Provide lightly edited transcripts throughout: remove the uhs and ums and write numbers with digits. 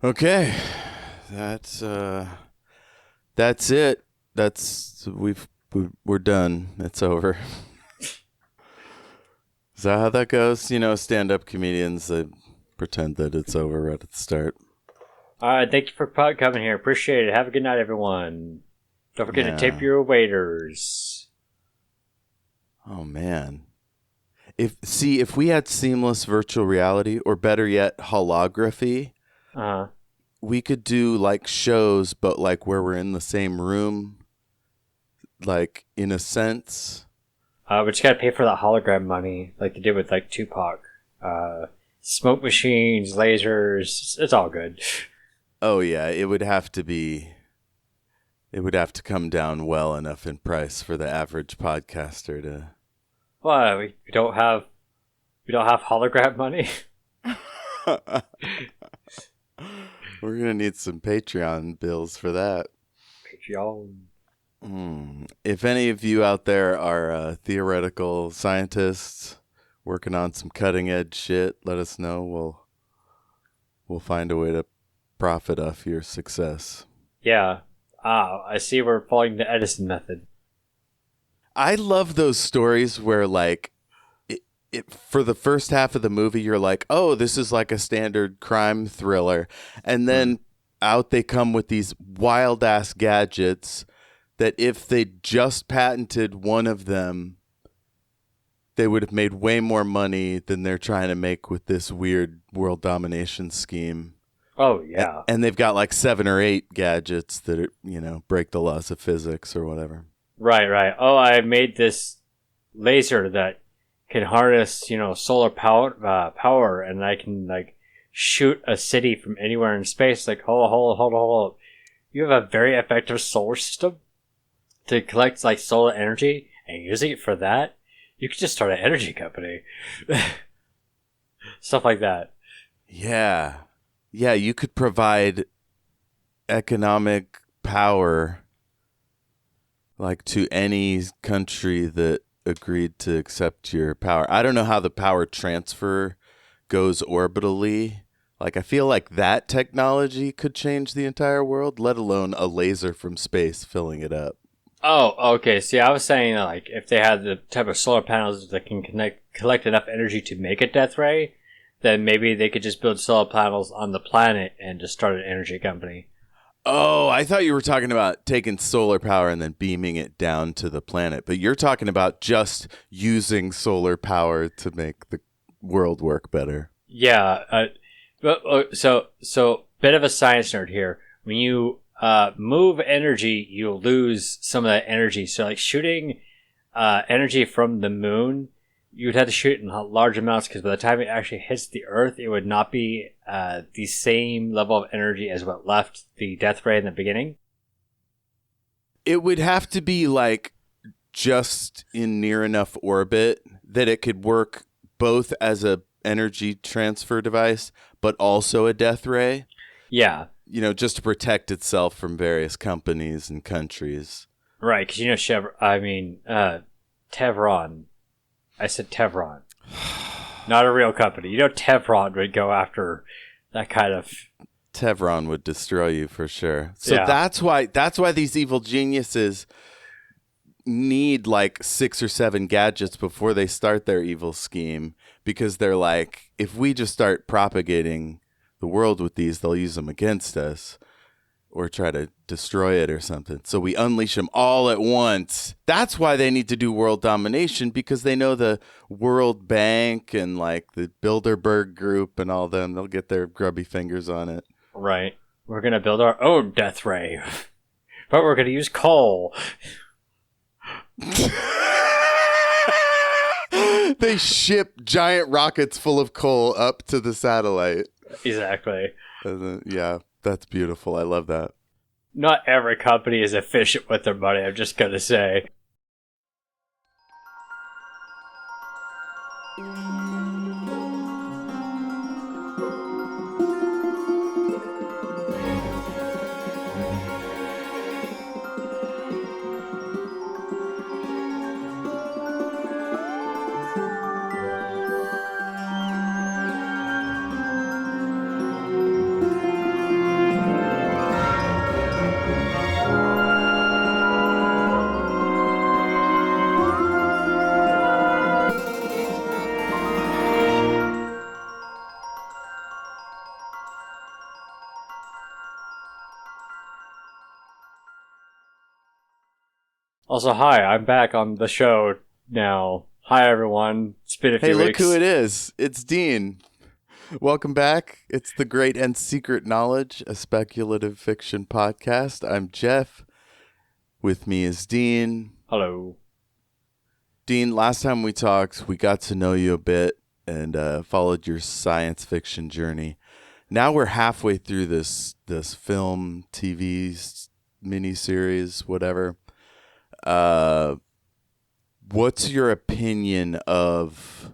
Okay, that's it. We're done. It's over. Is that how that goes? You know, stand-up comedians, they pretend that it's over right at the start. All right, thank you for coming here. Appreciate it. Have a good night, everyone. Don't forget to tip Yeah. your waiters. Oh man. If we had seamless virtual reality, or better yet, holography, Uh-huh. we could do like shows, but like where we're in the same room, like in a sense. We just gotta pay for that hologram money, like they did with like Tupac. Smoke machines, lasers. It's all good. Oh yeah, it would have to come down well enough in price for the average podcaster to. Well, we don't have hologram money. We're gonna need some Patreon bills for that. Patreon. If any of you out there are theoretical scientists working on some cutting edge shit, let us know. We'll find a way to profit off your success. Yeah. I see we're following the Edison method. I love those stories where like for the first half of the movie you're like, oh, this is like a standard crime thriller, and then out they come with these wild ass gadgets that if they just patented one of them, they would have made way more money than they're trying to make with this weird world domination scheme. Oh yeah. And they've got like 7 or 8 gadgets that are, break the laws of physics or whatever. Right. Oh, I made this laser that can harness, solar power, and I can like shoot a city from anywhere in space. Like, hold. You have a very effective solar system to collect like solar energy and using it for that. You could just start an energy company, stuff like that. Yeah. Yeah, you could provide economic power like to any country that agreed to accept your power. I don't know how the power transfer goes orbitally. Like, I feel like that technology could change the entire world, let alone a laser from space filling it up. Oh, okay. See, I was saying like if they had the type of solar panels that can collect enough energy to make a death ray, then maybe they could just build solar panels on the planet and just start an energy company. Oh, I thought you were talking about taking solar power and then beaming it down to the planet. But you're talking about just using solar power to make the world work better. Yeah. So bit of a science nerd here. When you move energy, you'll lose some of that energy. So like shooting energy from the moon, you'd have to shoot in large amounts because by the time it actually hits the Earth, it would not be the same level of energy as what left the death ray in the beginning. It would have to be like just in near enough orbit that it could work both as a energy transfer device, but also a death ray. Yeah. Just to protect itself from various companies and countries. Right, because Tevron. I said Tevron. Not a real company. Tevron would go after that kind of... Tevron would destroy you for sure. So Yeah. that's why these evil geniuses need like 6 or 7 gadgets before they start their evil scheme, because they're like, if we just start propagating the world with these, they'll use them against us or try to destroy it or something. So we unleash them all at once. That's why they need to do world domination, because they know the World Bank and like the Bilderberg Group and all them, they'll get their grubby fingers on it. Right. We're going to build our own death ray. But we're going to use coal. They ship giant rockets full of coal up to the satellite. Exactly. Yeah, that's beautiful. I love that. Not every company is efficient with their money, I'm just going to say. Also, hi, I'm back on the show now. Hi, everyone. It's been a Hey, few look weeks. who it is. It's Dean. Welcome back. It's The Great and Secret Knowledge, a speculative fiction podcast. I'm Jeff. With me is Dean. Hello. Dean, last time we talked, we got to know you a bit and followed your science fiction journey. Now we're halfway through this film, TV miniseries, whatever. What's your opinion of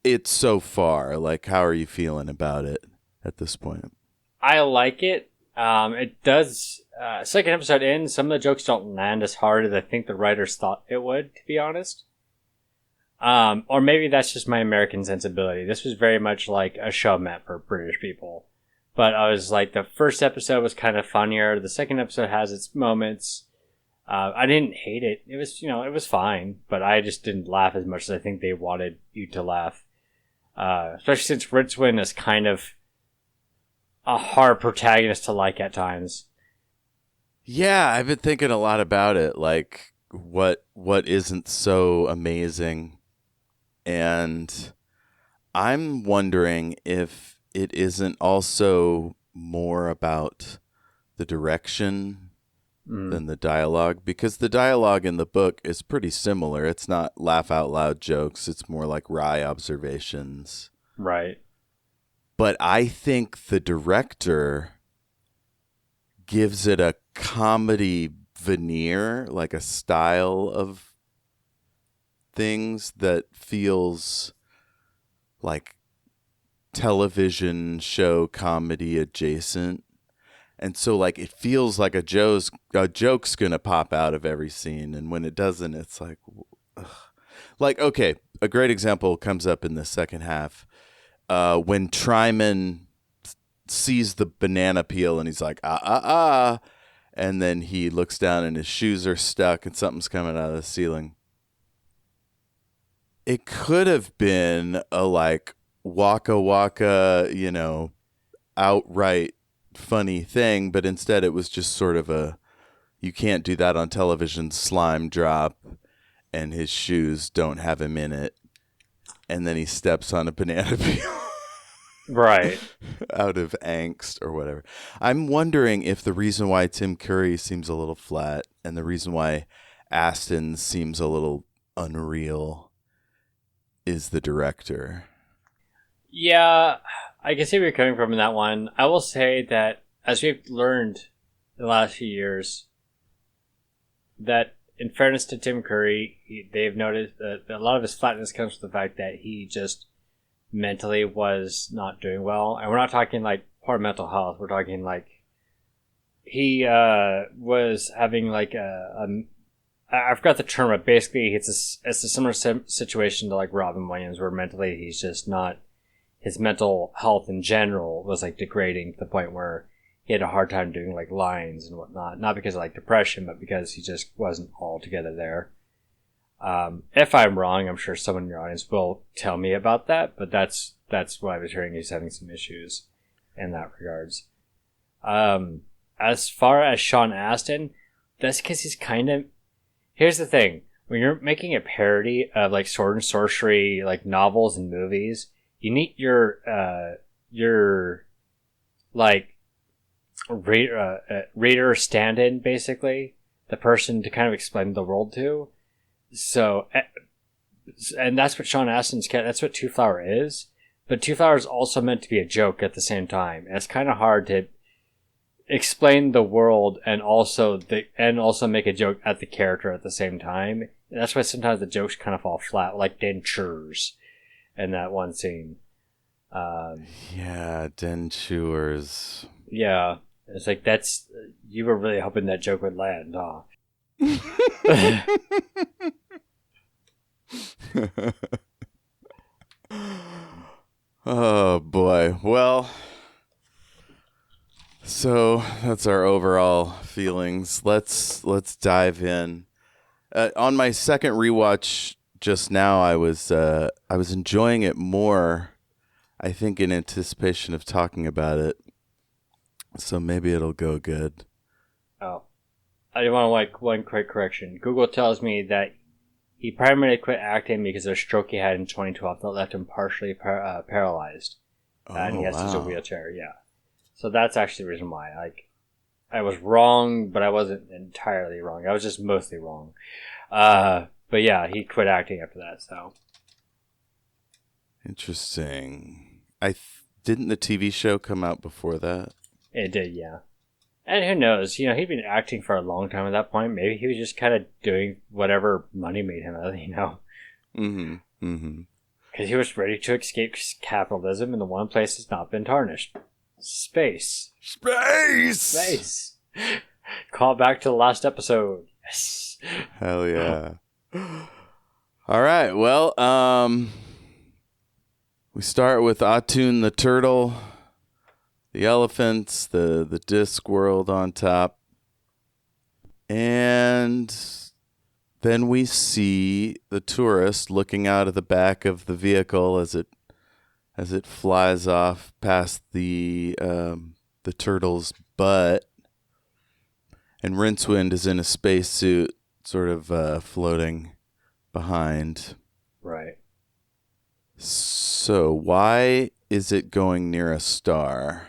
it so far? Like, how are you feeling about it at this point? I like it. It does. Second episode in, some of the jokes don't land as hard as I think the writers thought it would, to be honest. Or maybe that's just my American sensibility. This was very much like a show meant for British people. But I was like, the first episode was kind of funnier. The second episode has its moments. I didn't hate it. It was, it was fine. But I just didn't laugh as much as I think they wanted you to laugh. Especially since Richardson is kind of a hard protagonist to like at times. Yeah, I've been thinking a lot about it. Like, what isn't so amazing? And I'm wondering if it isn't also more about the direction than the dialogue, because the dialogue in the book is pretty similar. It's not laugh out loud jokes. It's more like wry observations. Right. But I think the director gives it a comedy veneer, like a style of things that feels like television show comedy adjacent. And so, like, it feels like a joke's gonna pop out of every scene, and when it doesn't, it's like, ugh. Like, okay, a great example comes up in the second half when Tryman sees the banana peel, and he's like, and then he looks down, and his shoes are stuck, and something's coming out of the ceiling. It could have been a like waka waka, outright funny thing, but instead it was just sort of a you can't do that on television slime drop, and his shoes don't have him in it, and then he steps on a banana peel Right. out of angst or whatever. I'm wondering if the reason why Tim Curry seems a little flat and the reason why Aston seems a little unreal is the director. Yeah, I can see where you're coming from in that one. I will say that as we've learned in the last few years, that in fairness to Tim Curry, they've noticed that a lot of his flatness comes from the fact that he just mentally was not doing well. And we're not talking like poor mental health. We're talking like he was having like I forgot the term, but basically it's a similar situation to like Robin Williams, where mentally he's just not. His mental health in general was like degrading to the point where he had a hard time doing like lines and whatnot. Not because of like depression, but because he just wasn't all together there. If I'm wrong, I'm sure someone in your audience will tell me about that. But that's what I was hearing. He's having some issues in that regards. As far as Sean Astin, that's because he's kind of. Here's the thing: when you're making a parody of like sword and sorcery, like novels and movies. You need your like reader stand-in, basically the person to kind of explain the world to. So, and that's what Sean Astin's that's what Two Flower is. But Two Flower is also meant to be a joke at the same time. And it's kind of hard to explain the world and also make a joke at the character at the same time. That's why sometimes the jokes kind of fall flat, like dentures. In that one scene. Yeah, dentures. Yeah. It's like, you were really hoping that joke would land, huh? Oh, boy. Well, so that's our overall feelings. Let's dive in. On my second rewatch just now, I was enjoying it more, I think, in anticipation of talking about it. So maybe it'll go good. Oh. I want to one quick correction. Google tells me that he primarily quit acting because of a stroke he had in 2012 that left him partially paralyzed. And he has to use a wow. wheelchair, yeah. So that's actually the reason why. Like, I was wrong, but I wasn't entirely wrong. I was just mostly wrong. But yeah, he quit acting after that, so. Interesting. Didn't the TV show come out before that? It did, yeah. And who knows? You know, he'd been acting for a long time at that point. Maybe he was just kind of doing whatever money made him, you know? Mm-hmm. Mm-hmm. Because he was ready to escape capitalism, and the one place that's not been tarnished. Space. Space! Call back to the last episode. Yes. Hell yeah. All right. Well, we start with Atun the turtle, the elephants, the disc world on top. And then we see the tourist looking out of the back of the vehicle as it flies off past the turtle's butt. And Rincewind is in a spacesuit, sort of floating behind. Right. So why is it going near a star?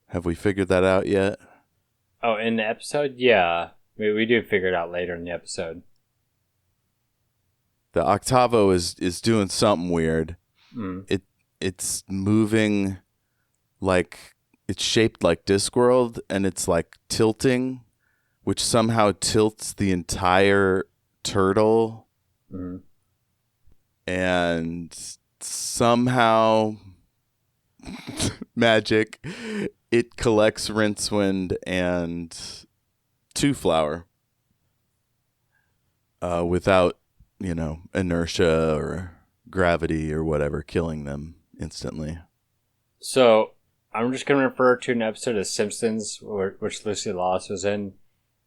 Have we figured that out yet? Oh, in the episode? Yeah. We do figure it out later in the episode. The Octavo is doing something weird. Mm. It's moving like it's shaped like Discworld, and it's like tilting, which somehow tilts the entire turtle. Mm. And somehow magic, it collects Rincewind and Two Flower without, inertia or gravity or whatever killing them instantly. So I'm just going to refer to an episode of Simpsons, which Lucy Lawless was in,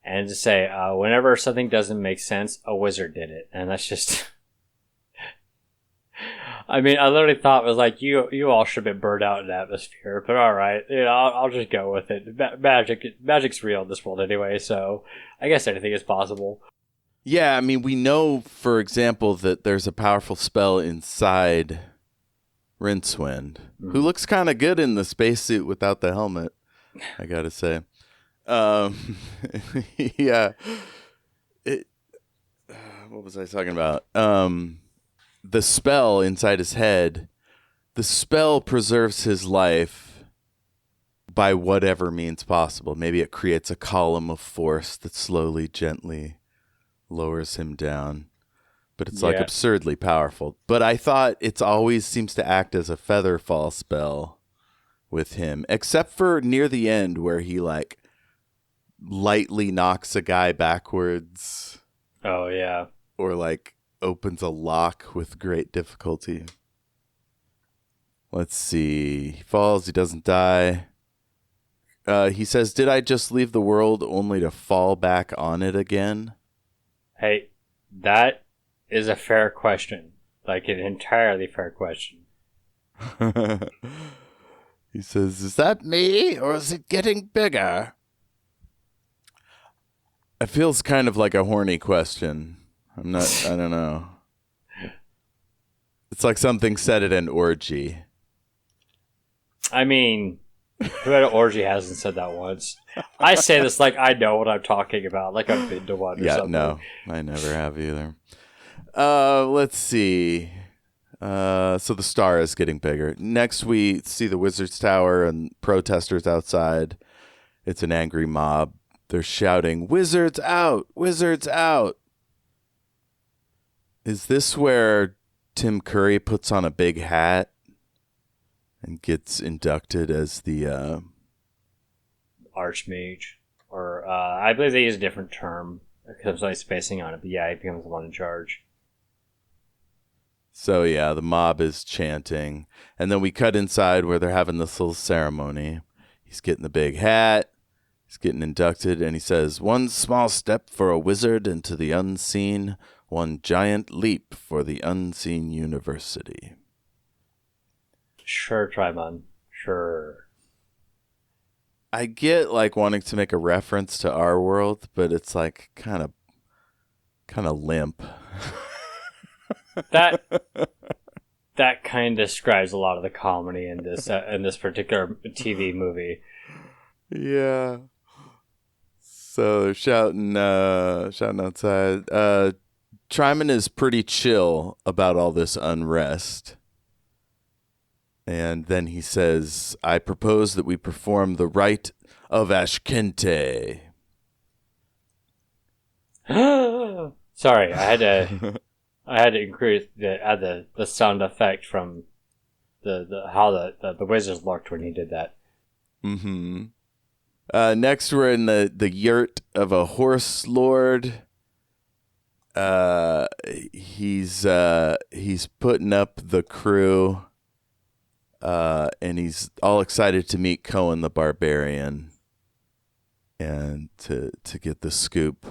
and to say, whenever something doesn't make sense, a wizard did it. And that's just... I mean, I literally thought it was like, you all should have been burned out in the atmosphere, but alright, I'll just go with it. Magic's real in this world anyway, so I guess anything is possible. Yeah, I mean, we know, for example, that there's a powerful spell inside Rincewind, who looks kind of good in the spacesuit without the helmet, I gotta say. Yeah. What was I talking about? The spell inside his head, the spell preserves his life by whatever means possible. Maybe it creates a column of force that slowly, gently lowers him down. But it's like absurdly powerful. But I thought it always seems to act as a feather fall spell with him, except for near the end where he like lightly knocks a guy backwards. Oh, yeah. Or like opens a lock with great difficulty. Let's see. He falls. He doesn't die. He says, "Did I just leave the world only to fall back on it again?" Hey, that is a fair question. Like, an entirely fair question. He says, "Is that me, or is it getting bigger?" It feels kind of like a horny question. I don't know. It's like something said at an orgy. I mean, who at an orgy hasn't said that once? I say this like I know what I'm talking about, like I've been to one or something. No, I never have either. Let's see. So the star is getting bigger. Next, we see the Wizard's Tower and protesters outside. It's an angry mob. They're shouting, "Wizards out! Wizards out!" Is this where Tim Curry puts on a big hat and gets inducted as the Archmage? Or, I believe they use a different term, because I'm spacing on it, but yeah, he becomes the one in charge. So yeah, the mob is chanting. And then we cut inside where they're having this little ceremony. He's getting the big hat. He's getting inducted, and he says, "One small step for a wizard into the unseen, one giant leap for the unseen university." Sure, Trymon. Sure. I get like wanting to make a reference to our world, but it's like kind of limp. That kind of describes a lot of the comedy in this particular TV movie. Yeah. So they're shouting outside. Tryman is pretty chill about all this unrest. And then he says, I propose that we perform the rite of Ashkente. Sorry, I had to increase add the sound effect from how the wizards looked when he did that. Mm-hmm. Next, we're in the yurt of a horse lord. He's putting up the crew, and he's all excited to meet Cohen the Barbarian, and to get the scoop.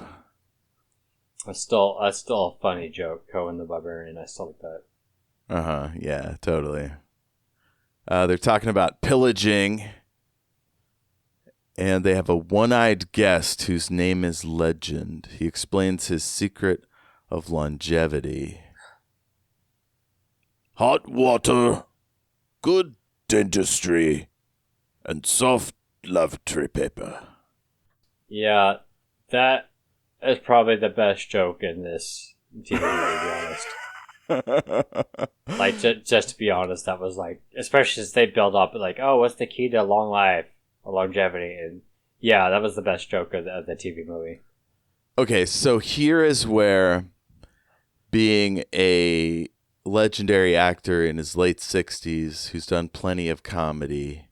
That's still a funny joke, Cohen the Barbarian. I still like that. Yeah, totally. They're talking about pillaging. And they have a one-eyed guest whose name is Legend. He explains his secret of longevity. Hot water, good dentistry, and soft lavatory paper. Yeah, that is probably the best joke in this TV, to be honest. Like, just to be honest, that was like, especially as they build up, like, oh, what's the key to long life? Or longevity, and yeah, that was the best joke of the TV movie. Okay, so here is where being a legendary actor in his late 60s who's done plenty of comedy,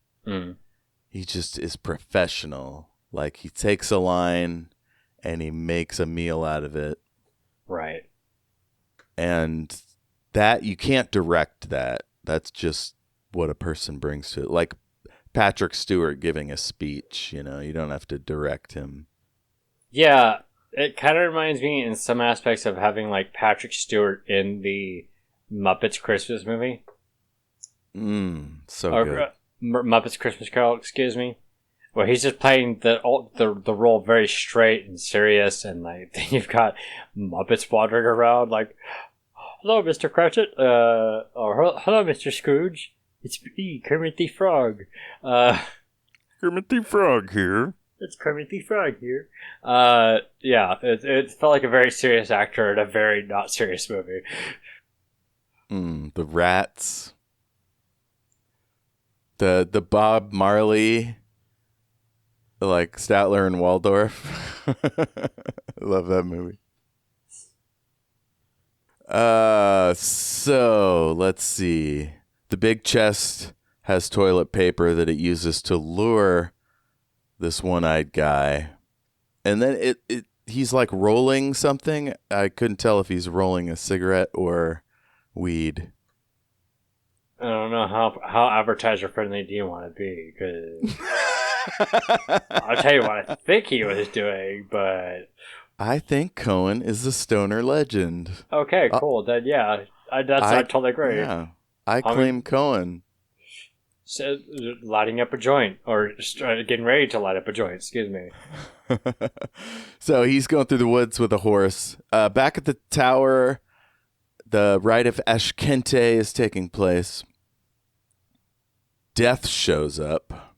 he just is professional. Like, he takes a line and he makes a meal out of it. Right. And that, you can't direct that. That's just what a person brings to it. Like Patrick Stewart giving a speech, you don't have to direct him. Yeah, it kind of reminds me in some aspects of having like Patrick Stewart in the Muppets Christmas movie. Good. Muppets Christmas Carol, excuse me. Where he's just playing the role very straight and serious, and like then you've got Muppets wandering around like, hello, Mr. Cratchit, or hello, Mr. Scrooge. It's me, Kermit the Frog. Kermit the Frog here. It's Kermit the Frog here. Yeah, it felt like a very serious actor in a very not serious movie. The rats. The Bob Marley, like Statler and Waldorf. I love that movie. So let's see. The big chest has toilet paper that it uses to lure this one-eyed guy. And then he's like rolling something. I couldn't tell if he's rolling a cigarette or weed. I don't know how advertiser friendly do you want to be, because I'll tell you what I think he was doing, but I think Cohen is a stoner legend. Okay, cool. Then yeah, I totally agree. Yeah. I claim Cohen. So, lighting up a joint, or getting ready to light up a joint, excuse me. So he's going through the woods with a horse. Back at the tower, the rite of Ashkente is taking place. Death shows up.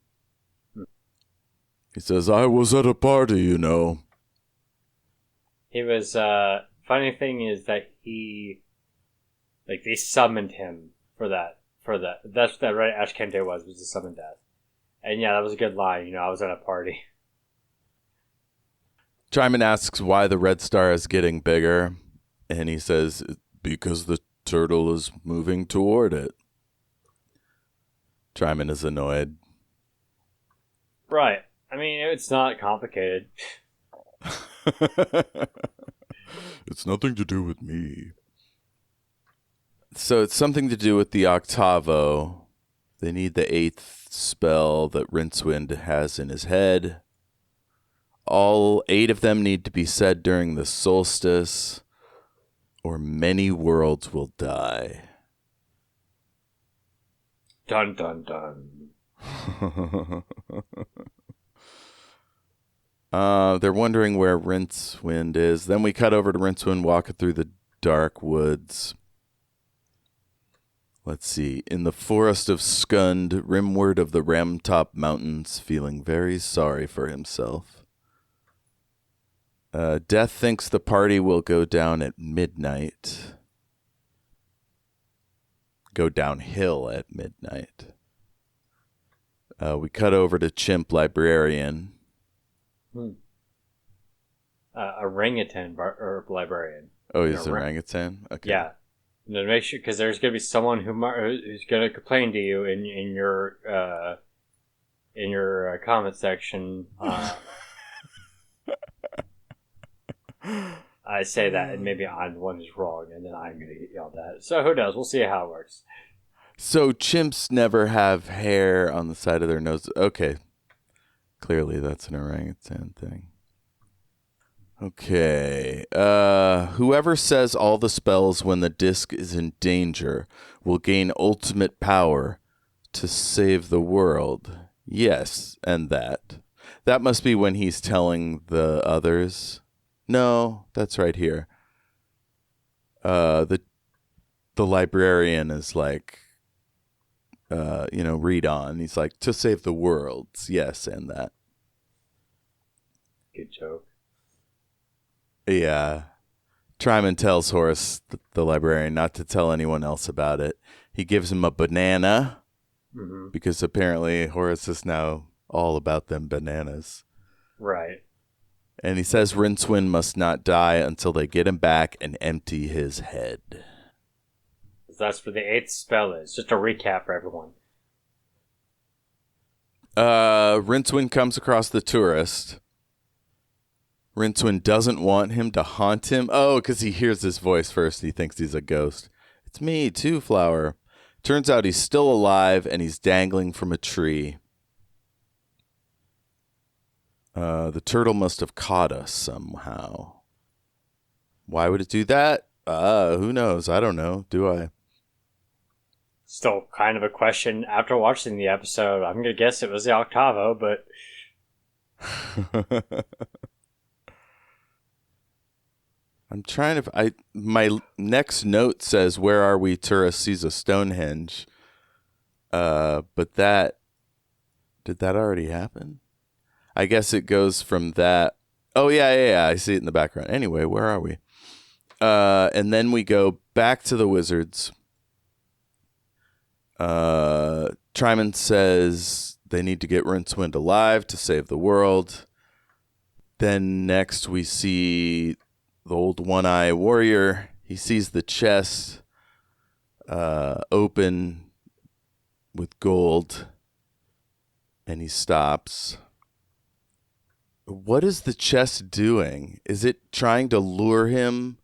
He says, I was at a party, He was, funny thing is that they summoned him for that. That's that right. Ashkente was to summon death, and yeah, that was a good line. I was at a party. Tryman asks why the red star is getting bigger, and he says because the turtle is moving toward it. Tryman is annoyed. Right. I mean, it's not complicated. It's nothing to do with me. So it's something to do with the octavo. They need the 8th spell that Rincewind has in his head. All 8 of them need to be said during the solstice, or many worlds will die. Dun dun dun. They're wondering where Rincewind is. Then we cut over to Rincewind walking through the dark woods. Let's see. In the forest of Skund, rimward of the Ramtop Mountains, feeling very sorry for himself. Death thinks the party will go down at midnight. Go downhill at midnight. We cut over to Chimp Librarian. Orangutan or librarian. Oh, he's an orangutan? Okay. Yeah. To make sure, because there's going to be someone who's going to complain to you in your comment section. I say that, and maybe I'm the one who's wrong, and then I'm going to get yelled at. So who knows? We'll see how it works. So chimps never have hair on the side of their nose. Okay. Clearly that's an orangutan thing. Okay. Whoever says all the spells when the disc is in danger will gain ultimate power to save the world. Yes, and that. That must be when he's telling the others. No, that's right here. The librarian is like, read on. He's like, to save the world. Yes, and that. Good joke. Yeah. Tryman tells Horace, the librarian, not to tell anyone else about it. He gives him a banana because apparently Horace is now all about them bananas. Right. And he says Rincewind must not die until they get him back and empty his head. That's what the 8th spell is. Just a recap for everyone. Rincewind comes across the tourist. Rincewind doesn't want him to haunt him. Oh, because he hears his voice first. He thinks he's a ghost. It's me, Two Flower. Turns out he's still alive and he's dangling from a tree. The turtle must have caught us somehow. Why would it do that? Who knows? I don't know. Do I? Still kind of a question after watching the episode. I'm going to guess it was the Octavo, but... I'm trying to... my next note says, where are we? Tourist sees a Stonehenge. But that... Did that already happen? I guess it goes from that... Oh, yeah. I see it in the background. Anyway, where are we? And then we go back to the wizards. Tryman says they need to get Rincewind alive to save the world. Then next we see the old one-eye warrior. He sees the chest open with gold, and he stops. What is the chest doing? Is it trying to lure him?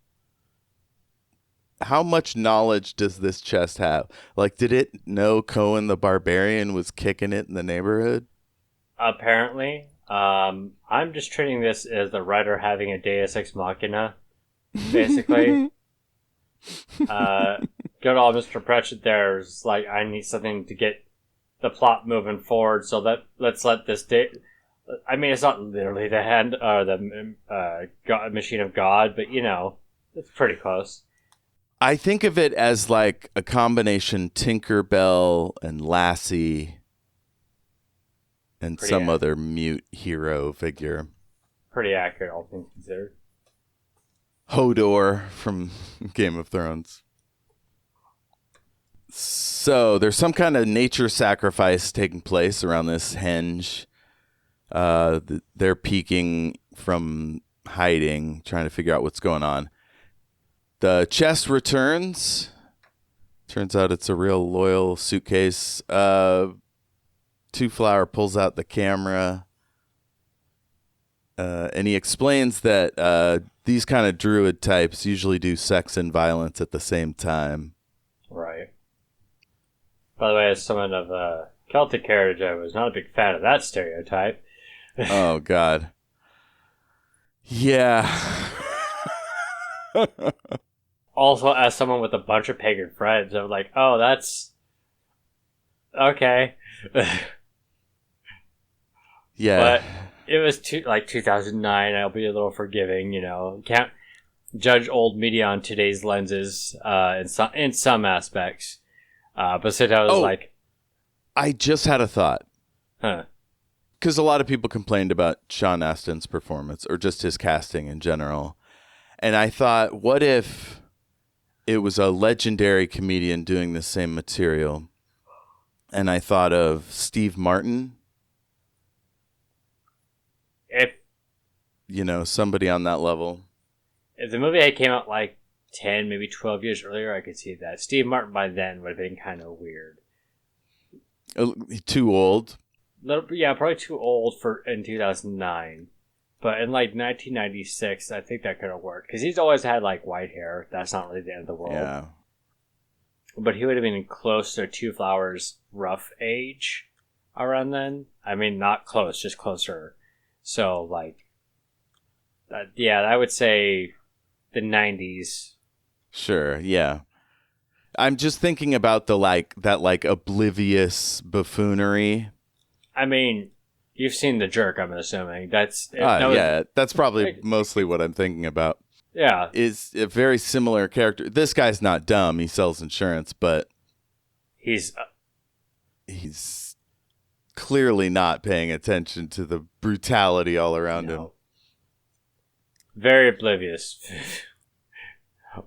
How much knowledge does this chest have? Like, did it know Cohen the Barbarian was kicking it in the neighborhood? Apparently. I'm just treating this as the writer having a Deus Ex Machina, basically. Good old Mr. Pratchett there's like, I need something to get the plot moving forward, so let's let this... I mean, it's not literally the hand or the machine of God, but, it's pretty close. I think of it as like a combination Tinkerbell and Lassie and pretty some other mute hero figure. Pretty accurate, all things considered. Hodor from Game of Thrones. So there's some kind of nature sacrifice taking place around this henge. They're peeking from hiding, trying to figure out what's going on. The chest returns. Turns out it's a real loyal suitcase. Two Flower pulls out the camera. And he explains that these kind of druid types usually do sex and violence at the same time. Right. By the way, as someone of Celtic heritage, I was not a big fan of that stereotype. Oh, God. Yeah. Also, as someone with a bunch of pagan friends, I'm like, oh, that's... okay. Yeah. But it was 2009. I'll be a little forgiving, Can't judge old media on today's lenses in some aspects. But so I was I just had a thought. huh. Because a lot of people complained about Sean Astin's performance or just his casting in general. And I thought, what if it was a legendary comedian doing the same material? And I thought of Steve Martin. If somebody on that level. If the movie had came out 10, maybe 12 years earlier, I could see that. Steve Martin by then would have been kind of weird. Too old? Yeah, probably too old in 2009. But in 1996, I think that could have worked. Because he's always had white hair. That's not really the end of the world. Yeah. But he would have been close to Two Flowers' rough age around then. I mean, not close, just closer. So, I would say the 90s. Sure, yeah. I'm just thinking about that oblivious buffoonery. I mean, you've seen The Jerk, I'm assuming. That's probably mostly what I'm thinking about. Yeah. Is a very similar character. This guy's not dumb. He sells insurance, but he's clearly not paying attention to the brutality all around him. Very oblivious.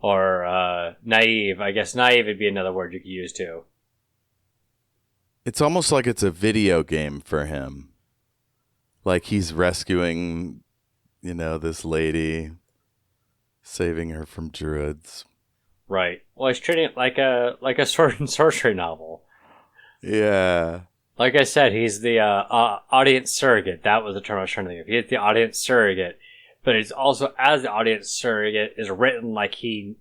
Or naive. I guess naive would be another word you could use too. It's almost like it's a video game for him. Like he's rescuing, this lady, saving her from druids. Right. Well, he's treating it like a sword and sorcery novel. Yeah. Like I said, he's the audience surrogate. That was the term I was trying to think of. He's the audience surrogate, but it's also, as the audience surrogate, is written like he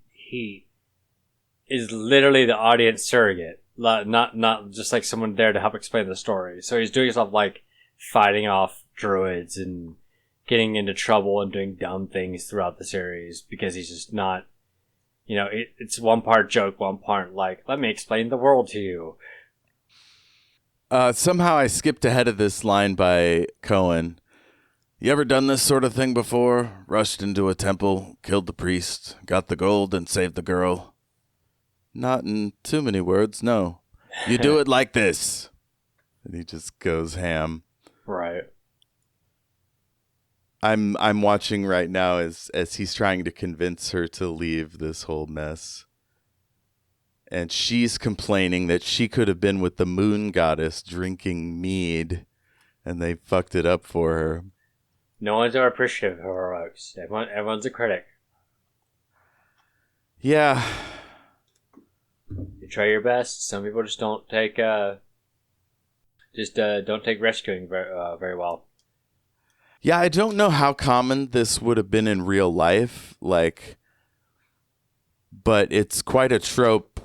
is literally the audience surrogate. Not just like someone there to help explain the story. So he's doing stuff like fighting off druids and getting into trouble and doing dumb things throughout the series because he's just not, it's one part joke, one part let me explain the world to you. Somehow I skipped ahead of this line by Cohen. You ever done this sort of thing before? Rushed into a temple, killed the priest, got the gold, and saved the girl? Not in too many words, no. You do it like this. And he just goes ham. Right. I'm watching right now as he's trying to convince her to leave this whole mess. And she's complaining that she could have been with the moon goddess drinking mead, and they fucked it up for her. No one's ever appreciative of her works. Everyone's a critic. Yeah. You try your best. Some people just don't take don't take rescuing very well. Yeah, I don't know how common this would have been in real life, but it's quite a trope.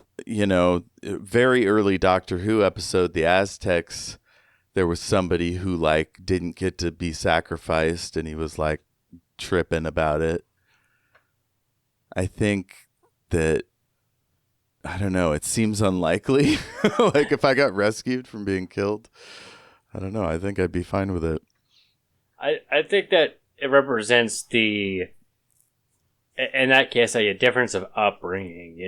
Very early Doctor Who episode, the Aztecs, there was somebody who didn't get to be sacrificed, and he was tripping about it. I think that, I don't know, it seems unlikely. If I got rescued from being killed, I don't know, I think I'd be fine with it. I think that it represents in that case, a difference of upbringing,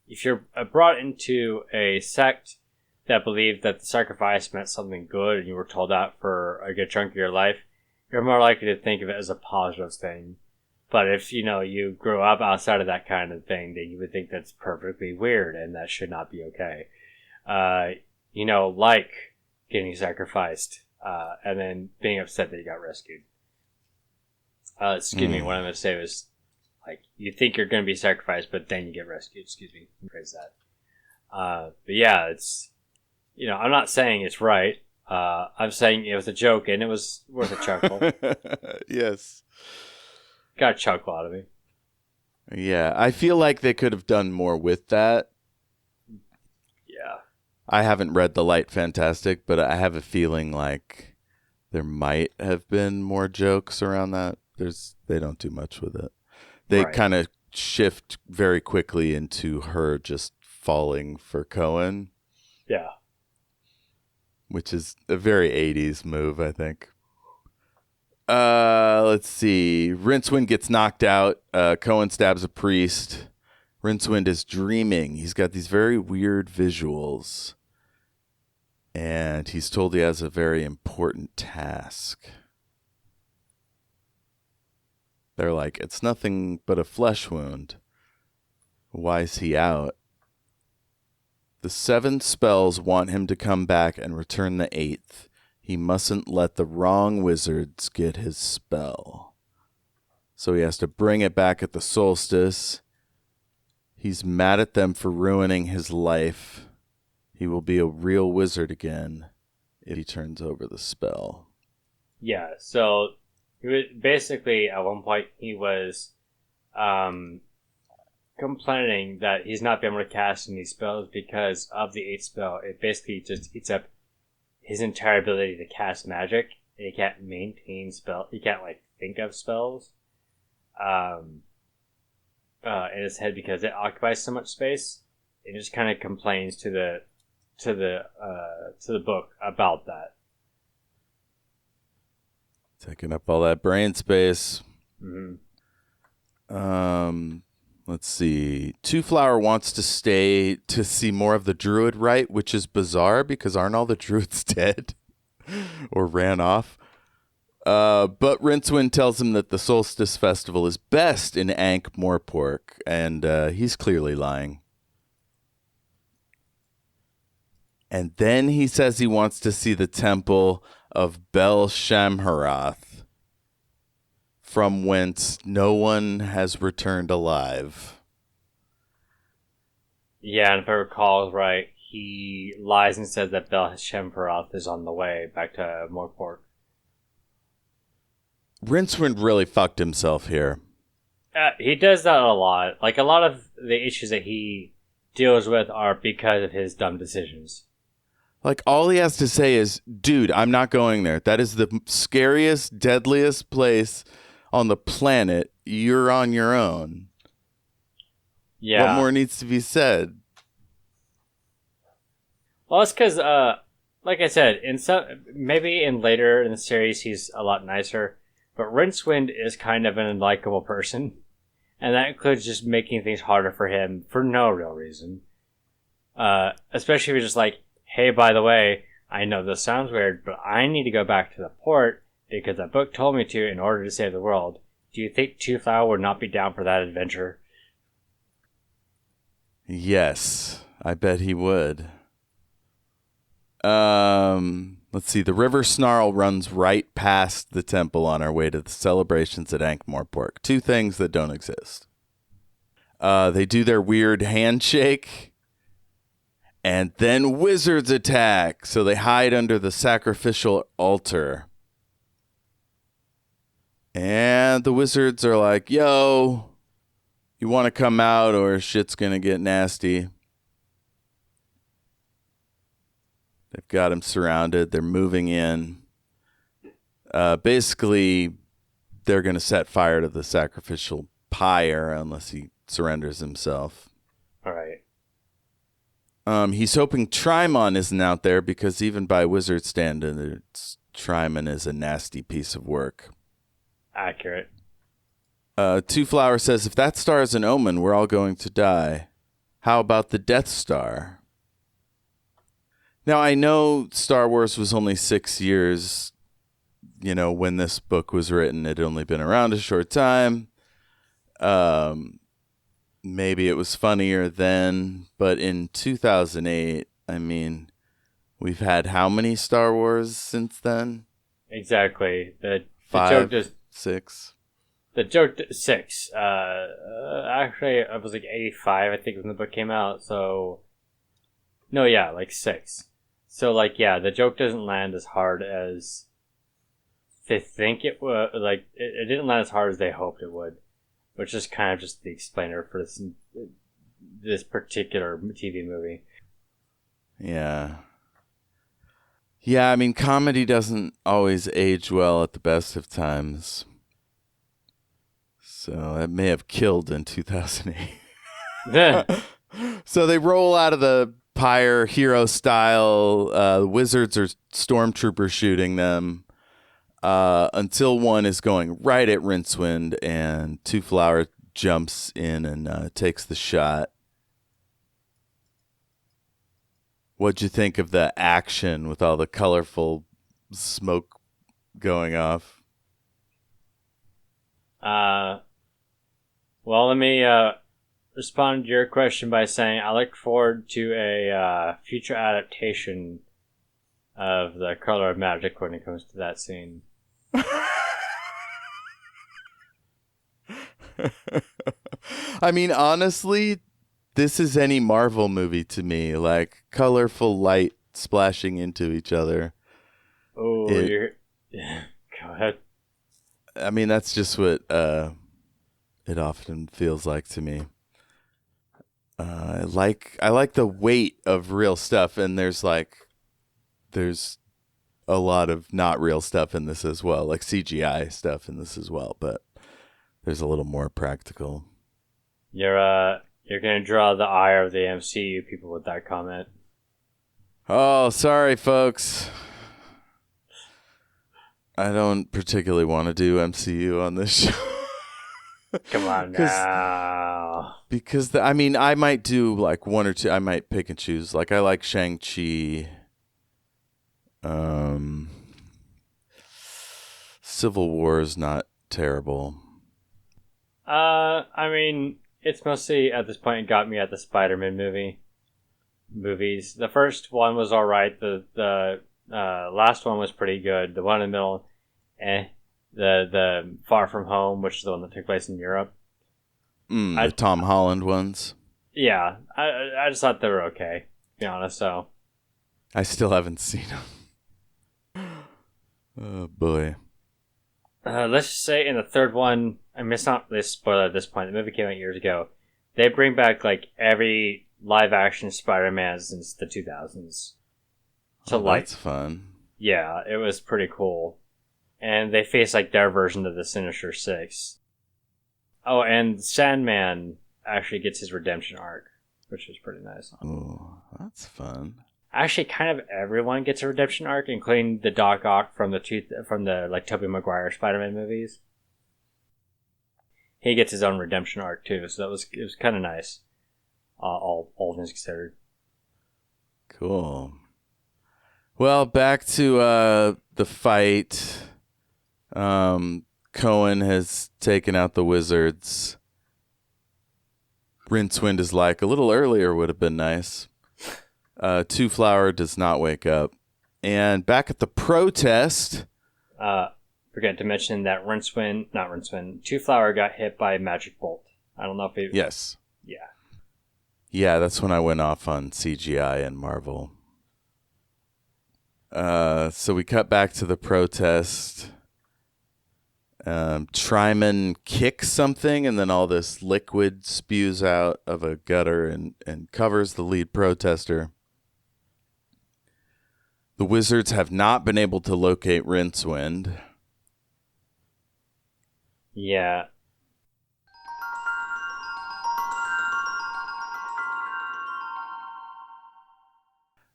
If you're brought into a sect that believed that the sacrifice meant something good and you were told that for a good chunk of your life, you're more likely to think of it as a positive thing. But if, you grew up outside of that kind of thing, then you would think that's perfectly weird and that should not be okay. Like getting sacrificed and then being upset that you got rescued. Excuse me, what I'm going to say was, you think you're going to be sacrificed, but then you get rescued. Excuse me. Phrase that. But yeah, it's, I'm not saying it's right. I'm saying it was a joke and it was worth a chuckle. Yes. Got a chuckle out of me. Yeah, I feel like they could have done more with that. Yeah. I haven't read The Light Fantastic, but I have a feeling there might have been more jokes around that. They don't do much with it. They kind of shift very quickly into her just falling for Cohen. Yeah. Which is a very 80s move, I think. Let's see. Rincewind gets knocked out. Cohen stabs a priest. Rincewind is dreaming. He's got these very weird visuals. And he's told he has a very important task. They're like, it's nothing but a flesh wound. Why is he out? The 7 spells want him to come back and return the 8th. He mustn't let the wrong wizards get his spell. So he has to bring it back at the solstice. He's mad at them for ruining his life. He will be a real wizard again if he turns over the spell. Yeah, so he was basically at one point he was complaining that he's not been able to cast any spells because of the 8th spell. It basically just eats up his entire ability to cast magic. And he can't maintain spell. He can't think of spells in his head because it occupies so much space. It just kind of complains to the book about that. Taking up all that brain space. Mm-hmm. Let's see. Two Flower wants to stay to see more of the druid rite, which is bizarre because aren't all the druids dead or ran off? But Rincewind tells him that the Solstice Festival is best in Ankh-Morpork, and he's clearly lying. And then he says he wants to see the temple of Bel Shamharath, from whence no one has returned alive. Yeah, and if I recall right, he lies and says that Bel Shamharath is on the way back to Morpork. Rincewind really fucked himself here. He does that a lot. A lot of the issues that he deals with are because of his dumb decisions. All he has to say is, dude, I'm not going there. That is the scariest, deadliest place on the planet. You're on your own. Yeah. What more needs to be said? Well, it's because, like I said, maybe later in the series he's a lot nicer, but Rincewind is kind of an unlikable person, and that includes just making things harder for him for no real reason. Especially if you're just like, hey, by the way, I know this sounds weird, but I need to go back to the port because that book told me to in order to save the world. Do you think Two Flower would not be down for that adventure? Yes, I bet he would. Let's see. The River Snarl runs right past the temple on our way to the celebrations at Ankh-Morpork. Two things that don't exist. They do their weird handshake, and then wizards attack. So they hide under the sacrificial altar. And the wizards are like, yo, you want to come out or shit's going to get nasty. They've got him surrounded. They're moving in. Basically, they're going to set fire to the sacrificial pyre unless he surrenders himself. All right. He's hoping Trimon isn't out there because even by wizard standards, Trimon is a nasty piece of work. Accurate. Two Flower says, if that star is an omen, we're all going to die. How about the Death Star? Now, I know Star Wars was only 6 years, when this book was written. It had only been around a short time. Maybe it was funnier then, but in 2008, we've had how many Star Wars since then? Exactly. The 5, joke 6. The joke 6. Actually, it was 85, I think, when the book came out. So, no, yeah, 6. So, the joke doesn't land as hard as they think it would. It didn't land as hard as they hoped it would, which is kind of just the explainer for this particular TV movie. Yeah. Yeah, comedy doesn't always age well at the best of times. So that may have killed in 2008. So they roll out of the pyre hero style. The wizards are stormtroopers shooting them. until one is going right at Rincewind, and Two Flower jumps in and takes the shot. What'd you think of the action with all the colorful smoke going off? Well, let me respond to your question by saying I look forward to a future adaptation of The Color of Magic when it comes to that scene. I mean, honestly, this is any Marvel movie to me. Like, colorful light splashing into each other. Oh, you're... Go ahead. I mean, that's just what it often feels like to me. I like the weight of real stuff, and there's a lot of not real stuff in this as well, like CGI stuff in this as well, but there's a little more practical. You're gonna draw the ire of the MCU people with that comment. Oh, sorry, folks. I don't particularly want to do MCU on this show. Come on now. Because, I might do like one or two. I might pick and choose. Like, I like Shang-Chi. Civil War is not terrible. It's mostly, at this point, got me at the Spider-Man movies. The first one was alright. The last one was pretty good. The one in the middle, The Far From Home, which is the one that took place in Europe. The Tom Holland ones. Yeah, I just thought they were okay, to be honest, so. I still haven't seen them. Oh, boy. Let's just say in the third one, it's not really a spoiler at this point, the movie came out years ago, they bring back, like, every live-action Spider-Man since the 2000s. So, that's fun. Yeah, it was pretty cool. And they face, like, their version of the Sinister Six. Oh, and Sandman actually gets his redemption arc, which is pretty nice. Oh, that's fun. Actually, kind of everyone gets a redemption arc, including the Doc Ock from the like Tobey Maguire Spider-Man movies. He gets his own redemption arc too, so it was kind of nice. All things considered. Cool. Well, back to the fight. Cohen has taken out the wizards. Rincewind is like, a little earlier would have been nice. Two Flower does not wake up. And back at the protest... forget to mention that Two Flower got hit by a magic bolt. I don't know if it... Yes. Yeah. Yeah, that's when I went off on CGI and Marvel. So we cut back to the protest. Tryman kicks something, and then all this liquid spews out of a gutter and covers the lead protester. The wizards have not been able to locate Rincewind. Yeah.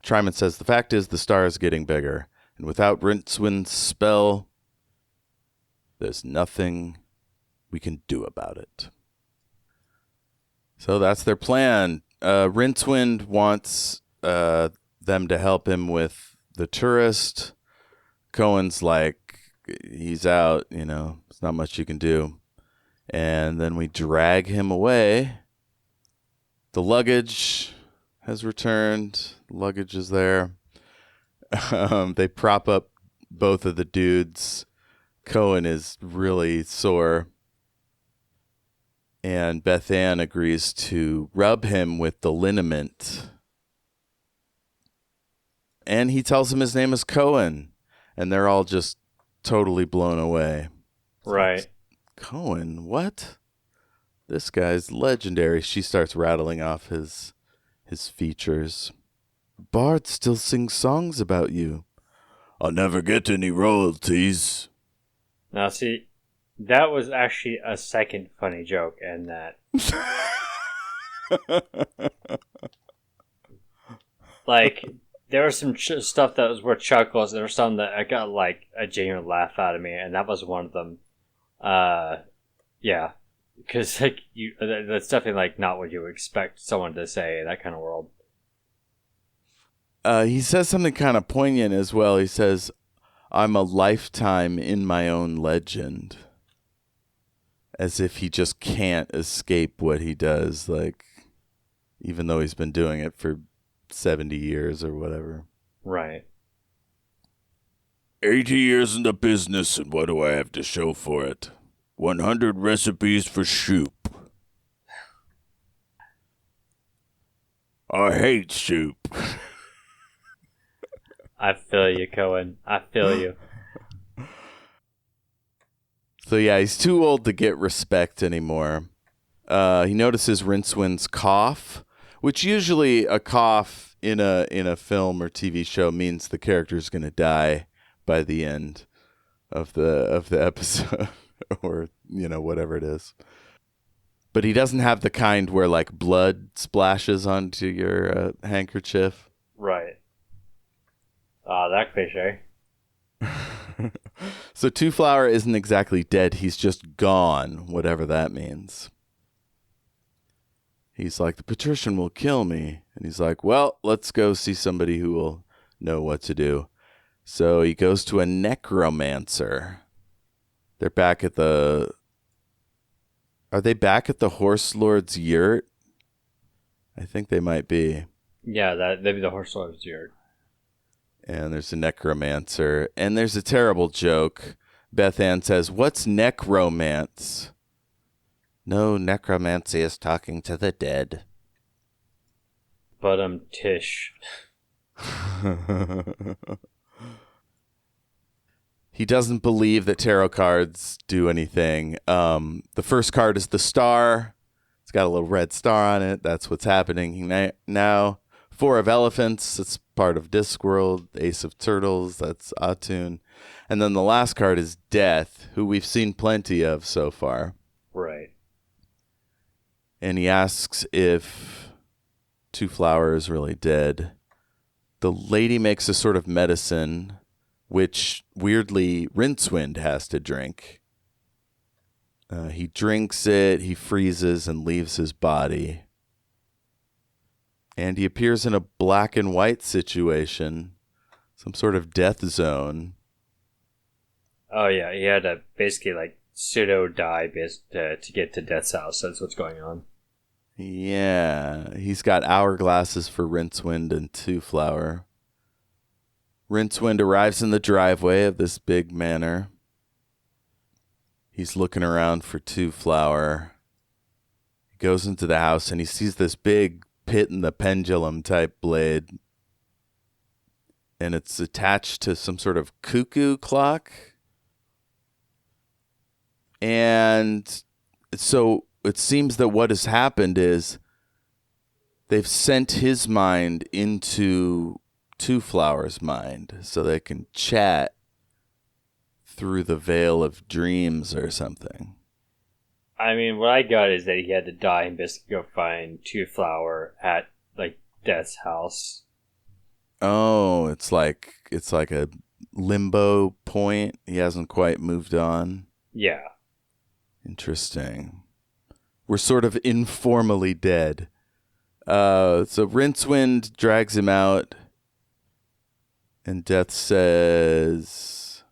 Tryman says, the fact is the star is getting bigger, and without Rincewind's spell, there's nothing we can do about it. So that's their plan. Rincewind wants them to help him with the tourist. Cohen's like, he's out, there's not much you can do. And then we drag him away. The luggage has returned. The luggage is there. They prop up both of the dudes. Cohen is really sore. And Beth Ann agrees to rub him with the liniment. And he tells him his name is Cohen. And they're all just totally blown away. Right. Cohen, what? This guy's legendary. She starts rattling off his features. Bart still sings songs about you. I'll never get any royalties. Now, see, that was actually a second funny joke, and that... like, There was some stuff that was worth chuckles. There was some that I got like a genuine laugh out of me, and that was one of them. Yeah, because like that's definitely like not what you would expect someone to say in that kind of world. He says something kind of poignant as well. He says, "I'm a lifetime in my own legend," as if he just can't escape what he does. Like, even though he's been doing it for 70 years or whatever. Right. 80 years in the business, and what do I have to show for it? 100 recipes for soup. I hate soup. I feel you, Cohen. I feel you. So yeah, he's too old to get respect anymore. He notices Rincewind's cough, which usually a cough in a film or TV show means the character's going to die by the end of the episode or whatever it is. But he doesn't have the kind where like blood splashes onto your handkerchief. Right. That cliche. So Two Flower isn't exactly dead. He's just gone, whatever that means. He's like, the patrician will kill me. And he's like, well, let's go see somebody who will know what to do. So he goes to a necromancer. They're back at the... Are they back at the Horse Lord's yurt? I think they might be. Yeah, that'd be the Horse Lord's yurt. And there's a necromancer. And there's a terrible joke. Beth Ann says, what's necromance? No, necromancy is talking to the dead. But Tish. He doesn't believe that tarot cards do anything. The first card is the star. It's got a little red star on it. That's what's happening now. Four of elephants. It's part of Discworld. Ace of turtles. That's Atun. And then the last card is death, who we've seen plenty of so far. Right. And he asks if Two Flower is really dead. The lady makes a sort of medicine, which weirdly Rincewind has to drink. He drinks it, he freezes and leaves his body. And he appears in a black and white situation, some sort of death zone. Oh yeah, he had to basically like pseudo die to get to Death's house. That's what's going on. Yeah, he's got hourglasses for Rincewind and Two Flower. Rincewind arrives in the driveway of this big manor. He's looking around for Two Flower. He goes into the house and he sees this big pit in the pendulum type blade. And it's attached to some sort of cuckoo clock. And so it seems that what has happened is they've sent his mind into Two Flower's mind so they can chat through the veil of dreams or something. I mean, what I got is that he had to die and basically go find Two Flower at like Death's house. Oh, it's like a limbo point. He hasn't quite moved on. Yeah. Interesting. We're sort of informally dead. So Rincewind drags him out, and Death says,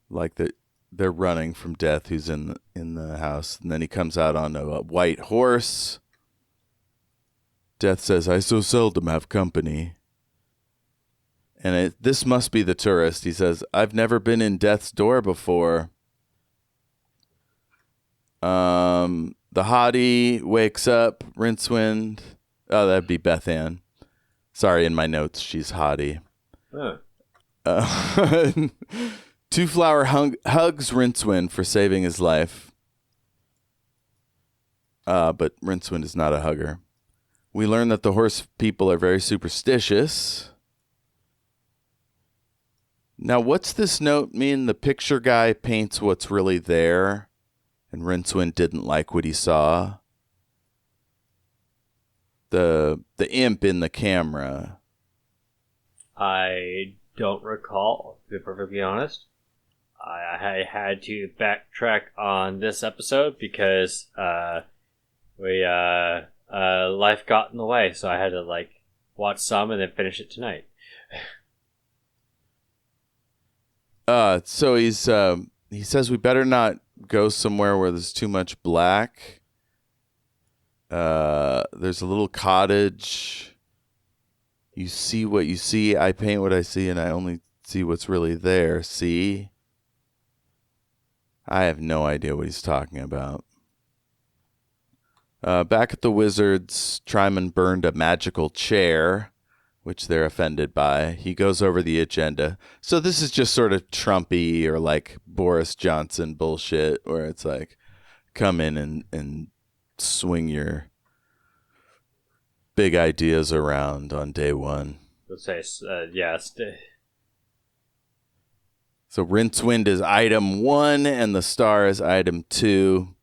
like that they're running from Death, who's in the house, and then he comes out on a white horse. Death says, "I so seldom have company," and this must be the tourist. He says, "I've never been in Death's door before." The hottie wakes up, Rincewind. Oh, that'd be Beth Ann. Sorry, in my notes, she's hottie. Two Flower hugs Rincewind for saving his life. But Rincewind is not a hugger. We learn that the horse people are very superstitious. Now, what's this note mean? The picture guy paints what's really there. And Rincewind didn't like what he saw. The imp in the camera I don't recall, to be perfectly honest. I had to backtrack on this episode because life got in the way, so I had to watch some and then finish it tonight. So he says we better not go somewhere where there's too much black. There's a little cottage. You see what you see. I paint what I see, and I only see what's really there. See? I have no idea what he's talking about. Back at the Wizards, Tryman burned a magical chair, which they're offended by. He goes over the agenda. So this is just sort of Trumpy or Boris Johnson bullshit, where it's come in and swing your big ideas around on day one. Let's say, yes. So Rincewind is item 1, and the star is item 2.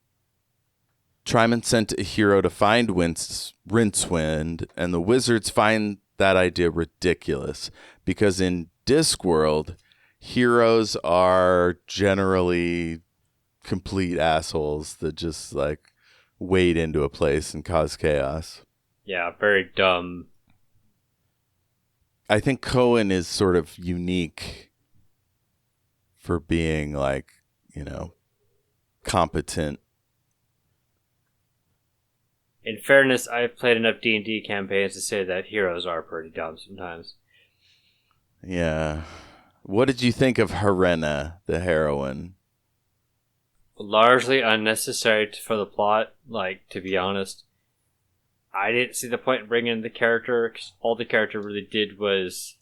Tryman sent a hero to find Rincewind, and the Wizards find that idea ridiculous because in Discworld, heroes are generally complete assholes that just wade into a place and cause chaos. Yeah, very dumb. I think Cohen is sort of unique for being competent. In fairness, I've played enough D&D campaigns to say that heroes are pretty dumb sometimes. Yeah. What did you think of Helena, the heroine? Largely unnecessary for the plot, to be honest. I didn't see the point in bringing in the character, because all the character really did was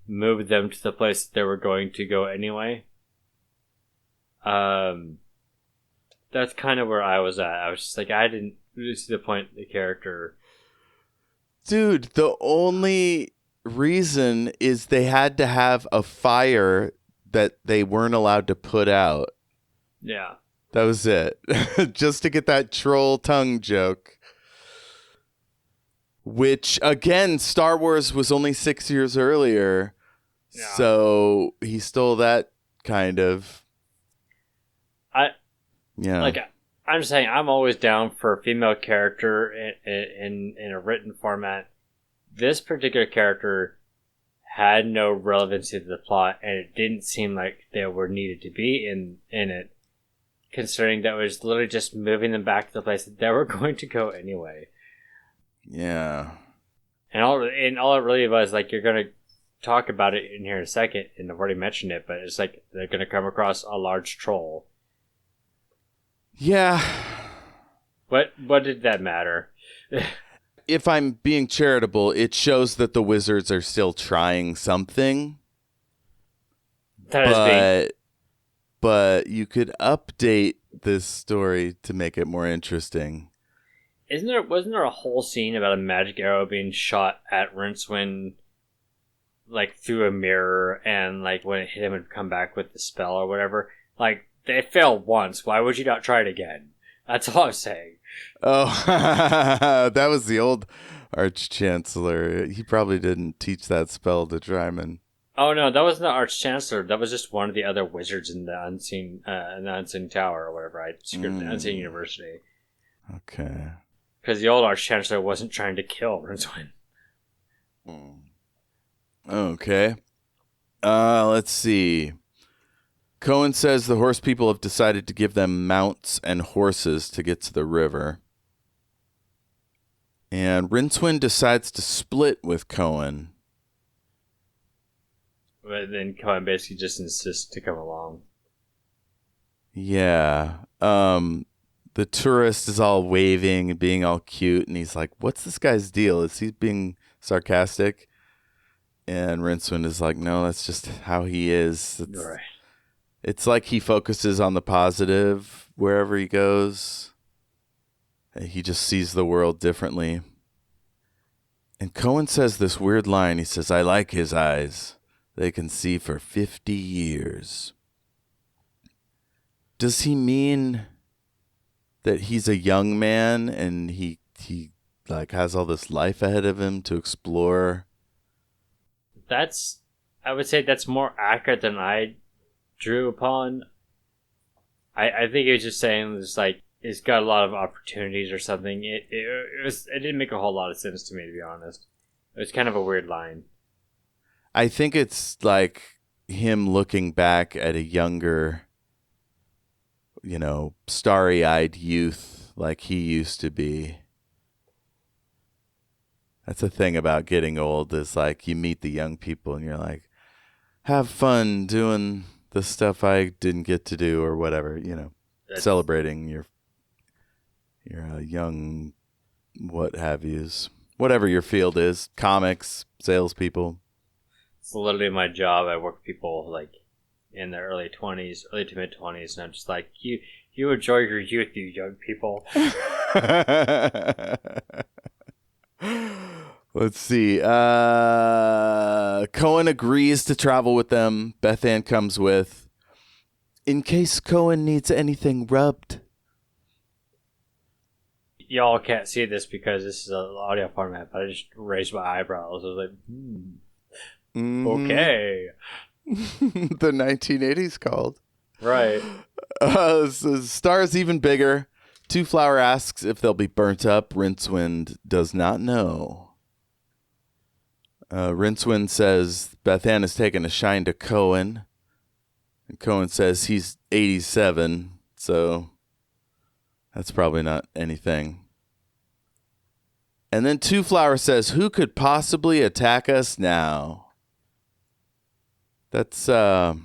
move them to the place that they were going to go anyway. That's kind of where I was at. I was just I didn't really see the point in the character. Dude, the only reason is they had to have a fire that they weren't allowed to put out. Yeah. That was it. Just to get that troll tongue joke. Which, again, Star Wars was only 6 years earlier. Yeah. So he stole that kind of. I'm just saying, I'm always down for a female character in a written format. This particular character had no relevancy to the plot, and it didn't seem like they were needed to be in it, considering that it was literally just moving them back to the place that they were going to go anyway. Yeah. And all it really was, you're going to talk about it in here in a second, and I've already mentioned it, but it's they're going to come across a large troll. Yeah. What did that matter? If I'm being charitable, it shows that the Wizards are still trying something. But you could update this story to make it more interesting. Wasn't there a whole scene about a magic arrow being shot at Rincewind through a mirror, and when it hit him, it'd come back with the spell or whatever? They failed once. Why would you not try it again? That's all I'm saying. Oh, that was the old Arch-Chancellor. He probably didn't teach that spell to Tryman. Oh no, that wasn't the Arch-Chancellor. That was just one of the other wizards in the Unseen Tower or whatever. The Unseen University. Okay. Because the old Arch-Chancellor wasn't trying to kill Rincewind. Okay. Let's see. Cohen says the horse people have decided to give them mounts and horses to get to the river. And Rincewind decides to split with Cohen. But then Cohen basically just insists to come along. Yeah. The tourist is all waving and being all cute, and he's like, what's this guy's deal? Is he being sarcastic? And Rincewind is like, no, that's just how he is. Right. It's like he focuses on the positive wherever he goes. He just sees the world differently. And Cohen says this weird line. He says, I like his eyes. They can see for 50 years. Does he mean that he's a young man and he has all this life ahead of him to explore? I would say that's more accurate than I drew upon. I think it was just saying it's like it's got a lot of opportunities or something. It didn't make a whole lot of sense to me, to be honest. It was kind of a weird line. I think it's like him looking back at a younger, starry-eyed youth like he used to be. That's the thing about getting old is like you meet the young people and you're like, have fun doing the stuff I didn't get to do or whatever, celebrating your young what have yous. Whatever your field is, comics, salespeople. It's literally my job. I work with people like in their early to mid 20s, and I'm just like, you enjoy your youth, you young people. Let's see. Cohen agrees to travel with them. Beth Ann comes with, in case Cohen needs anything rubbed. Y'all can't see this because this is an audio format, but I just raised my eyebrows. I was like, okay. The 1980s called. Right. So Star's even bigger. Two Flower asks if they'll be burnt up. Rincewind does not know. Rincewind says Beth Ann has taken a shine to Cohen. And Cohen says he's 87, so that's probably not anything. And then Two Flower says, who could possibly attack us now? That's, you're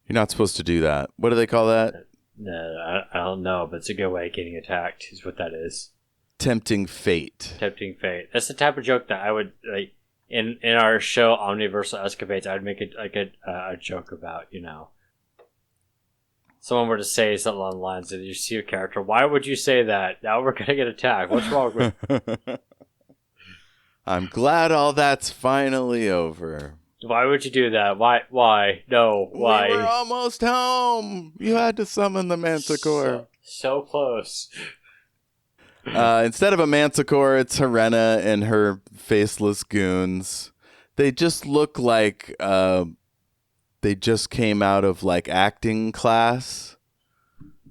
not supposed to do that. What do they call that? No, I don't know, but it's a good way of getting attacked, is what that is. Tempting fate. Tempting fate. That's the type of joke that I would, like, in our show, Omniversal Escapades, I'd make it like a joke about, someone were to say something along the lines of, you see a character, why would you say that? Now we're going to get attacked. What's wrong with I'm glad all that's finally over. Why would you do that? Why? No, why? We were almost home. You had to summon the Manticore. So close. Instead of a Manticore, it's Helena and her faceless goons. They just look like they just came out of like acting class.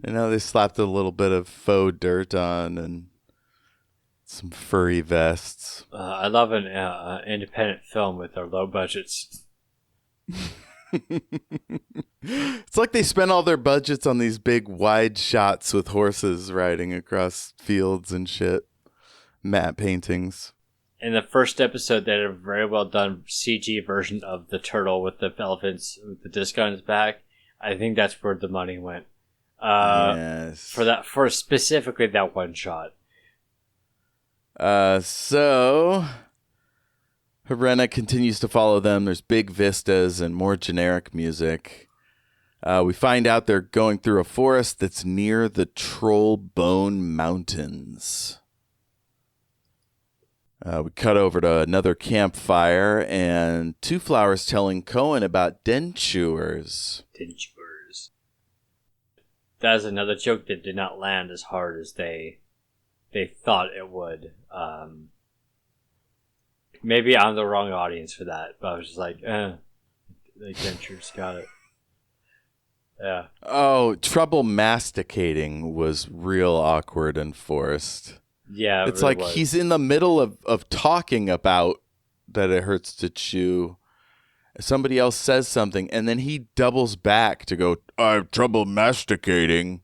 They slapped a little bit of faux dirt on and some furry vests. I love an independent film with their low budgets. It's like they spent all their budgets on these big wide shots with horses riding across fields and shit. Matte paintings. In the first episode, they had a very well done CG version of the turtle with the elephants with the disc on his back. I think that's where the money went. Yes. For specifically that one shot. So Helena continues to follow them. There's big vistas and more generic music. We find out they're going through a forest that's near the Troll Bone Mountains. We cut over to another campfire, and Two Flowers telling Cohen about dentures. Dentures. That is another joke that did not land as hard as they thought it would. Maybe I'm the wrong audience for that, but I was just like dentures, got it. Yeah. Oh, trouble masticating was real awkward and forced. Yeah, it's really like was. He's in the middle of talking about that it hurts to chew. Somebody else says something, and then he doubles back to go, I have trouble masticating.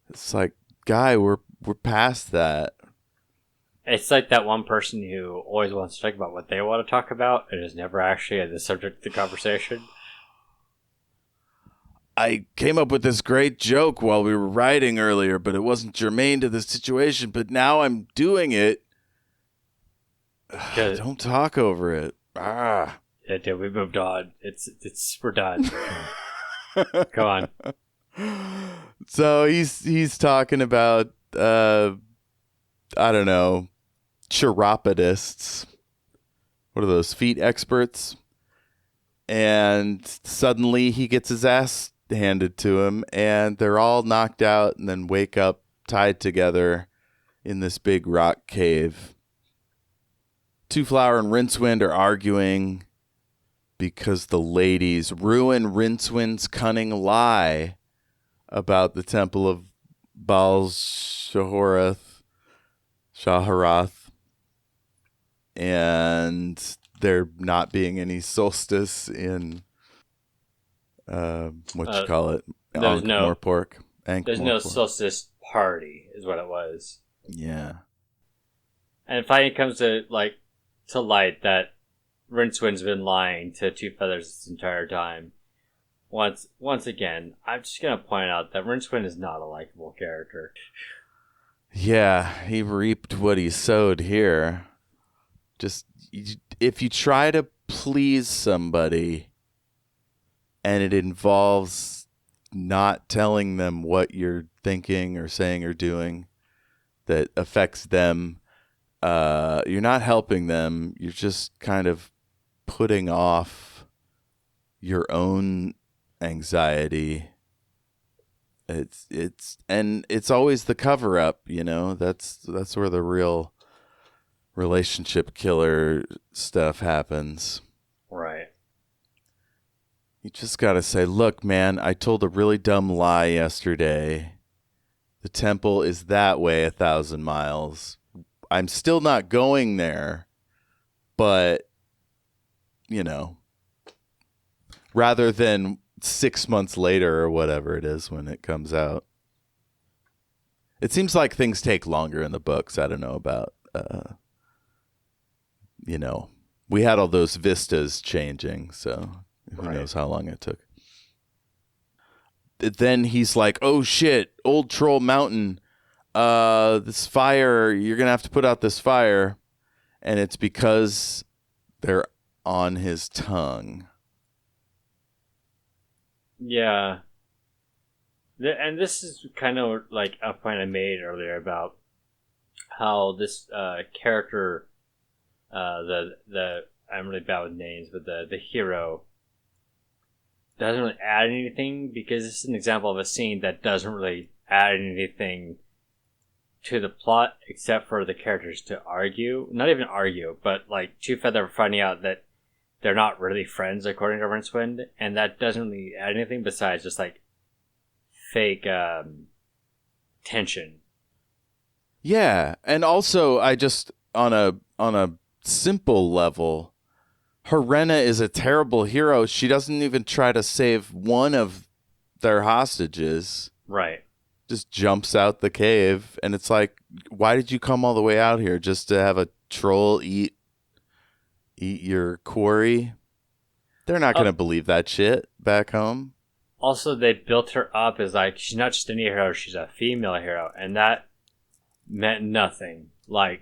It's like, guy, we're past that. It's like that one person who always wants to talk about what they want to talk about and is never actually the subject of the conversation. I came up with this great joke while we were writing earlier, but it wasn't germane to the situation, but now I'm doing it. Don't talk over it. Yeah, dude, we moved on. We're done. Come on. So he's talking about I don't know, chiropodists. What are those, feet experts? And suddenly he gets his ass handed to him, and they're all knocked out and then wake up tied together in this big rock cave. Two Flower and Rincewind are arguing because the ladies ruin Rincewind's cunning lie about the Temple of Baal Shaharath, and there not being any solstice in There's no solstice party, is what it was. Yeah. And finally comes to light that Rincewind's been lying to Two Feathers this entire time. Once again, I'm just gonna point out that Rincewind is not a likable character. Yeah, he reaped what he sowed here. Just if you try to please somebody and it involves not telling them what you're thinking or saying or doing that affects them, you're not helping them. You're just kind of putting off your own anxiety. It's always the cover up, that's where the real relationship killer stuff happens. Right. You just got to say, look, man, I told a really dumb lie yesterday. The temple is that way 1,000 miles. I'm still not going there, but, rather than 6 months later or whatever it is when it comes out. It seems like things take longer in the books. I don't know about, we had all those vistas changing, so who knows how long it took. Then he's like, oh shit, Old Troll Mountain, this fire, you're going to have to put out this fire. And it's because they're on his tongue. Yeah. And this is kind of like a point I made earlier about how this character, I'm really bad with names, but the hero doesn't really add anything, because this is an example of a scene that doesn't really add anything to the plot except for the characters to argue. Not even argue, but Two Feather finding out that they're not really friends according to Rincewind, and that doesn't really add anything besides just fake tension. Yeah, and also I just on a simple level, Helena is a terrible hero. She doesn't even try to save one of their hostages. Right. Just jumps out the cave, and it's like, why did you come all the way out here just to have a troll eat your quarry? They're not going to believe that shit back home. Also, they built her up as she's not just any hero, she's a female hero, and that meant nothing. It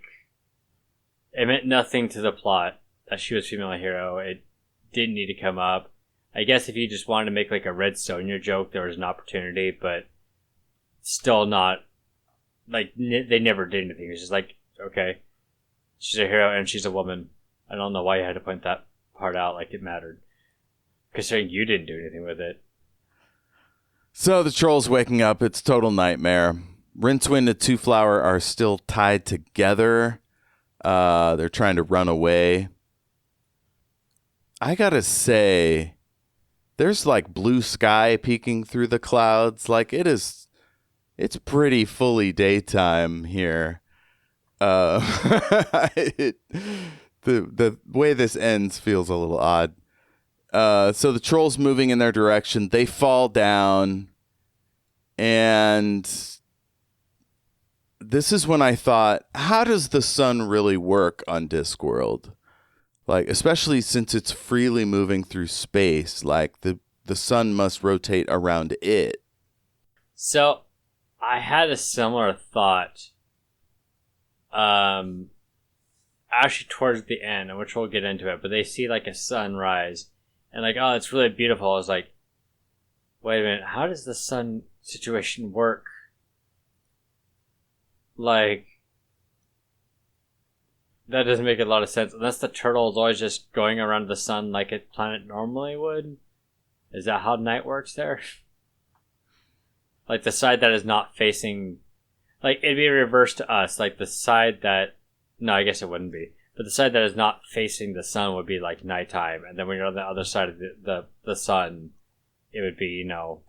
meant nothing to the plot that she was a female hero. It didn't need to come up. I guess if you just wanted to make a Red Sonja joke, there was an opportunity, but still not. They never did anything. It was just okay, she's a hero and she's a woman. I don't know why you had to point that part out like it mattered, considering you didn't do anything with it. So the troll's waking up. It's total nightmare. Rincewind and Two Flower are still tied together. They're trying to run away. I gotta say, there's blue sky peeking through the clouds. It's pretty fully daytime here. The way this ends feels a little odd. So the troll's moving in their direction. They fall down, and this is when I thought, how does the sun really work on Discworld? Especially since it's freely moving through space, the sun must rotate around it. So I had a similar thought. Actually towards the end, which we'll get into it, but they see a sunrise and oh, it's really beautiful. I was like, wait a minute, how does the sun situation work? That doesn't make a lot of sense, unless the turtle is always just going around the sun like a planet normally would. Is that how night works there? The side that is not facing, it'd be reversed to us, the side that, no, I guess it wouldn't be. But the side that is not facing the sun would be like nighttime, and then when you're on the other side of the sun, it would be, no.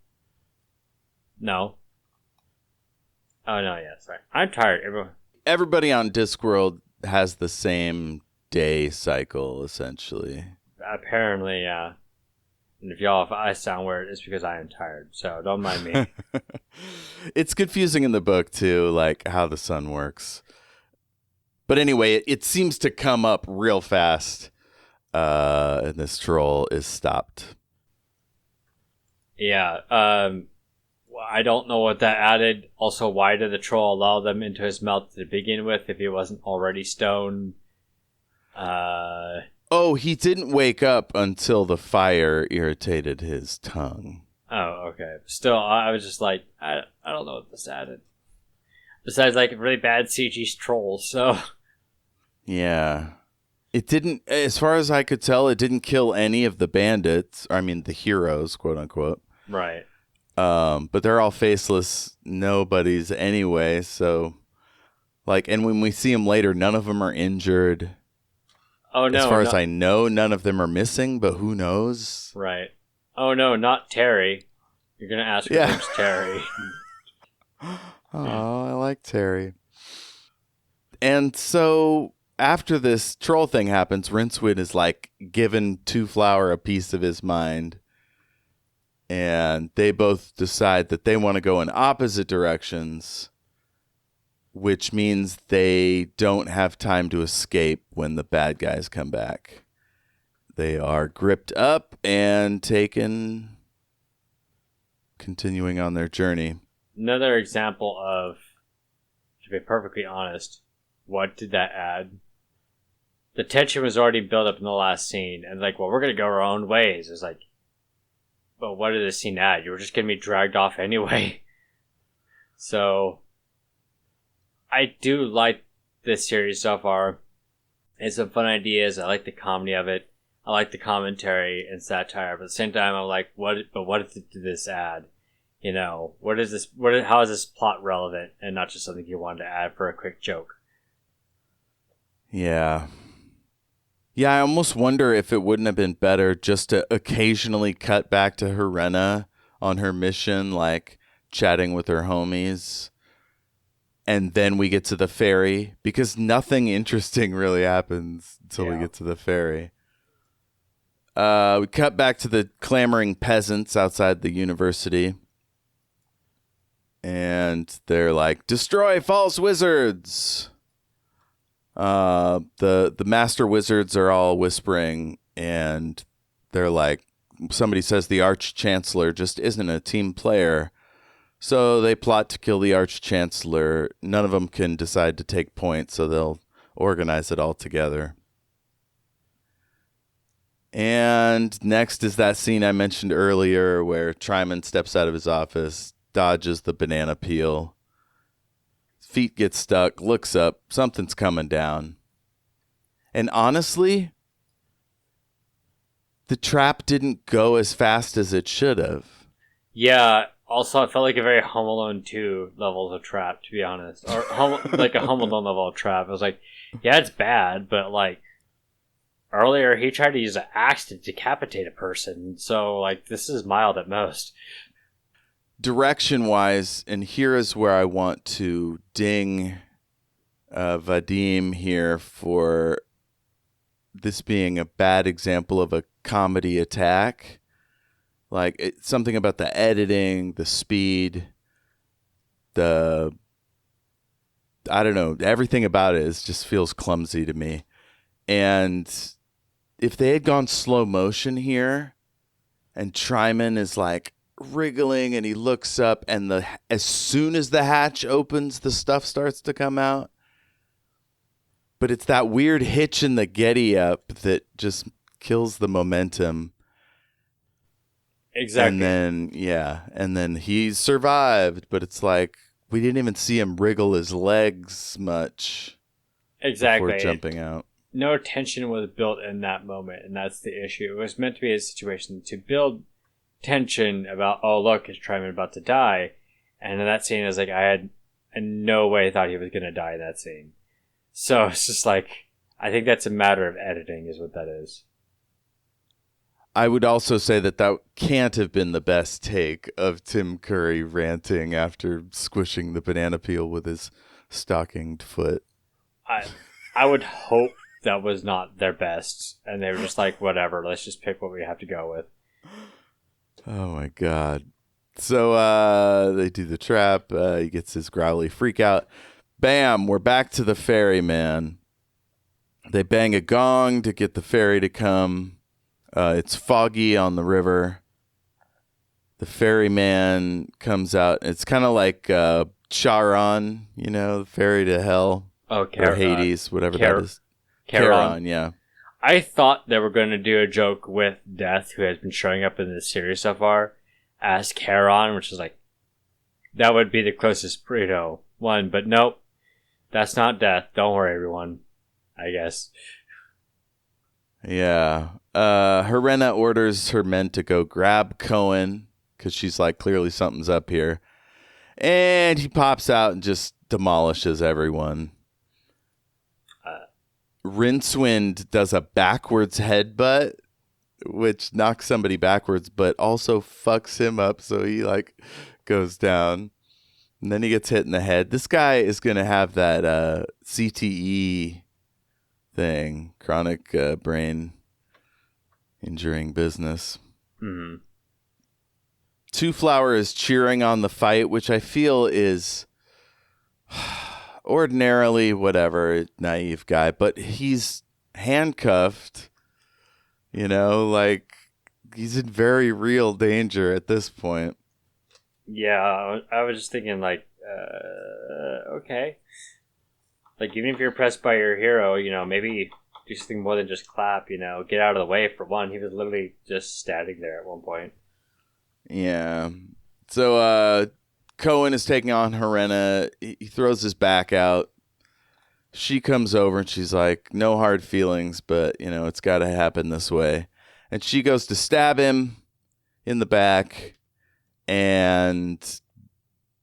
Oh no, yeah, sorry. I'm tired. Everybody on Discworld has the same day cycle, essentially. Apparently, yeah. And if I sound weird, it's because I am tired. So don't mind me. It's confusing in the book too, like how the sun works. But anyway, it seems to come up real fast, and this troll is stopped. Yeah. I don't know what that added. Also, why did the troll allow them into his mouth to begin with if he wasn't already stoned? Oh, he didn't wake up until the fire irritated his tongue. Oh, okay. Still, I was just like, I don't know what this added. Besides, like, really bad CG trolls, so... Yeah. It didn't, as far as I could tell, it didn't kill any of the bandits. I mean, the heroes, quote unquote. Right. But they're all faceless nobodies anyway, so... Like, and when we see them later, none of them are injured. Oh, no. As far as I know, none of them are missing, but who knows? Right. Oh, no, not Terry. You're going to ask her name's Terry. Oh, I like Terry. And so after this troll thing happens, Rincewind is like giving Two Flower a piece of his mind. And they both decide that they want to go in opposite directions, which means they don't have time to escape when the bad guys come back. They are gripped up and taken, continuing on their journey. Another example of, to be perfectly honest, what did that add? The tension was already built up in the last scene, and like, well, we're going to go our own ways. It's like, but what did this scene add? You were just going to be dragged off anyway. So... I do like this series so far. It's some fun ideas. I like the comedy of it. I like the commentary and satire. But at the same time, I'm like, what did this add? You know, how is this plot relevant and not just something you wanted to add for a quick joke? Yeah. Yeah, I almost wonder if it wouldn't have been better just to occasionally cut back to Helena on her mission, like chatting with her homies. And then we get to the ferry, because nothing interesting really happens until we get to the ferry. We cut back to the clamoring peasants outside the university. And they're like, destroy false wizards. The master wizards are all whispering, and they're like, somebody says the Arch-Chancellor just isn't a team player. So they plot to kill the Arch-Chancellor. None of them can decide to take points, so they'll organize it all together. And next is that scene I mentioned earlier where Tryman steps out of his office, dodges the banana peel, feet get stuck, looks up, something's coming down. And honestly, the trap didn't go as fast as it should have. Yeah. Also, it felt like a very Home Alone 2 levels of trap, to be honest. Or like a Home Alone level of trap. I was like, yeah, it's bad, but like, earlier he tried to use an axe to decapitate a person, so like, this is mild at most. Direction-wise, and here is where I want to ding Vadim here for this being a bad example of a comedy attack. Like, it's something about the editing, the speed, I don't know, everything about it just feels clumsy to me. And if they had gone slow motion here, and Tryman is like wriggling and he looks up, and as soon as the hatch opens, the stuff starts to come out. But it's that weird hitch in the Getty up that just kills the momentum. Exactly. And then he survived, but it's like we didn't even see him wriggle his legs much. Exactly. Before jumping out. No tension was built in that moment, and that's the issue. It was meant to be a situation to build tension about, oh, look, is Tryman about to die? And in that scene, I was like, I had in no way thought he was going to die in that scene. So it's just like, I think that's a matter of editing, is what that is. I would also say that can't have been the best take of Tim Curry ranting after squishing the banana peel with his stockinged foot. I would hope that was not their best, and they were just like, whatever, let's just pick what we have to go with. Oh my god. So they do the trap. He gets his growly freak out. Bam, we're back to the ferryman. They bang a gong to get the ferry to come. It's foggy on the river. The ferryman comes out. It's kind of like Charon, the ferry to hell. Oh, or Hades, whatever that is. Charon, yeah. I thought they were going to do a joke with Death, who has been showing up in this series so far, as Charon, which is like, that would be the closest one, but nope. That's not Death. Don't worry, everyone. I guess. Yeah. Helena orders her men to go grab Cohen because she's like, clearly something's up here. And he pops out and just demolishes everyone. Rincewind does a backwards headbutt, which knocks somebody backwards, but also fucks him up. So he like goes down. And then he gets hit in the head. This guy is going to have that CTE thing, chronic brain injuring business. Mm-hmm. Two Flower is cheering on the fight, which I feel is ordinarily whatever, naive guy, but he's handcuffed, like he's in very real danger at this point. Yeah, I was just thinking like, okay. Like, even if you're impressed by your hero, maybe do something more than just clap, get out of the way for one. He was literally just standing there at one point. Yeah. So, Cohen is taking on Helena. He throws his back out. She comes over and she's like, no hard feelings, but, it's got to happen this way. And she goes to stab him in the back, and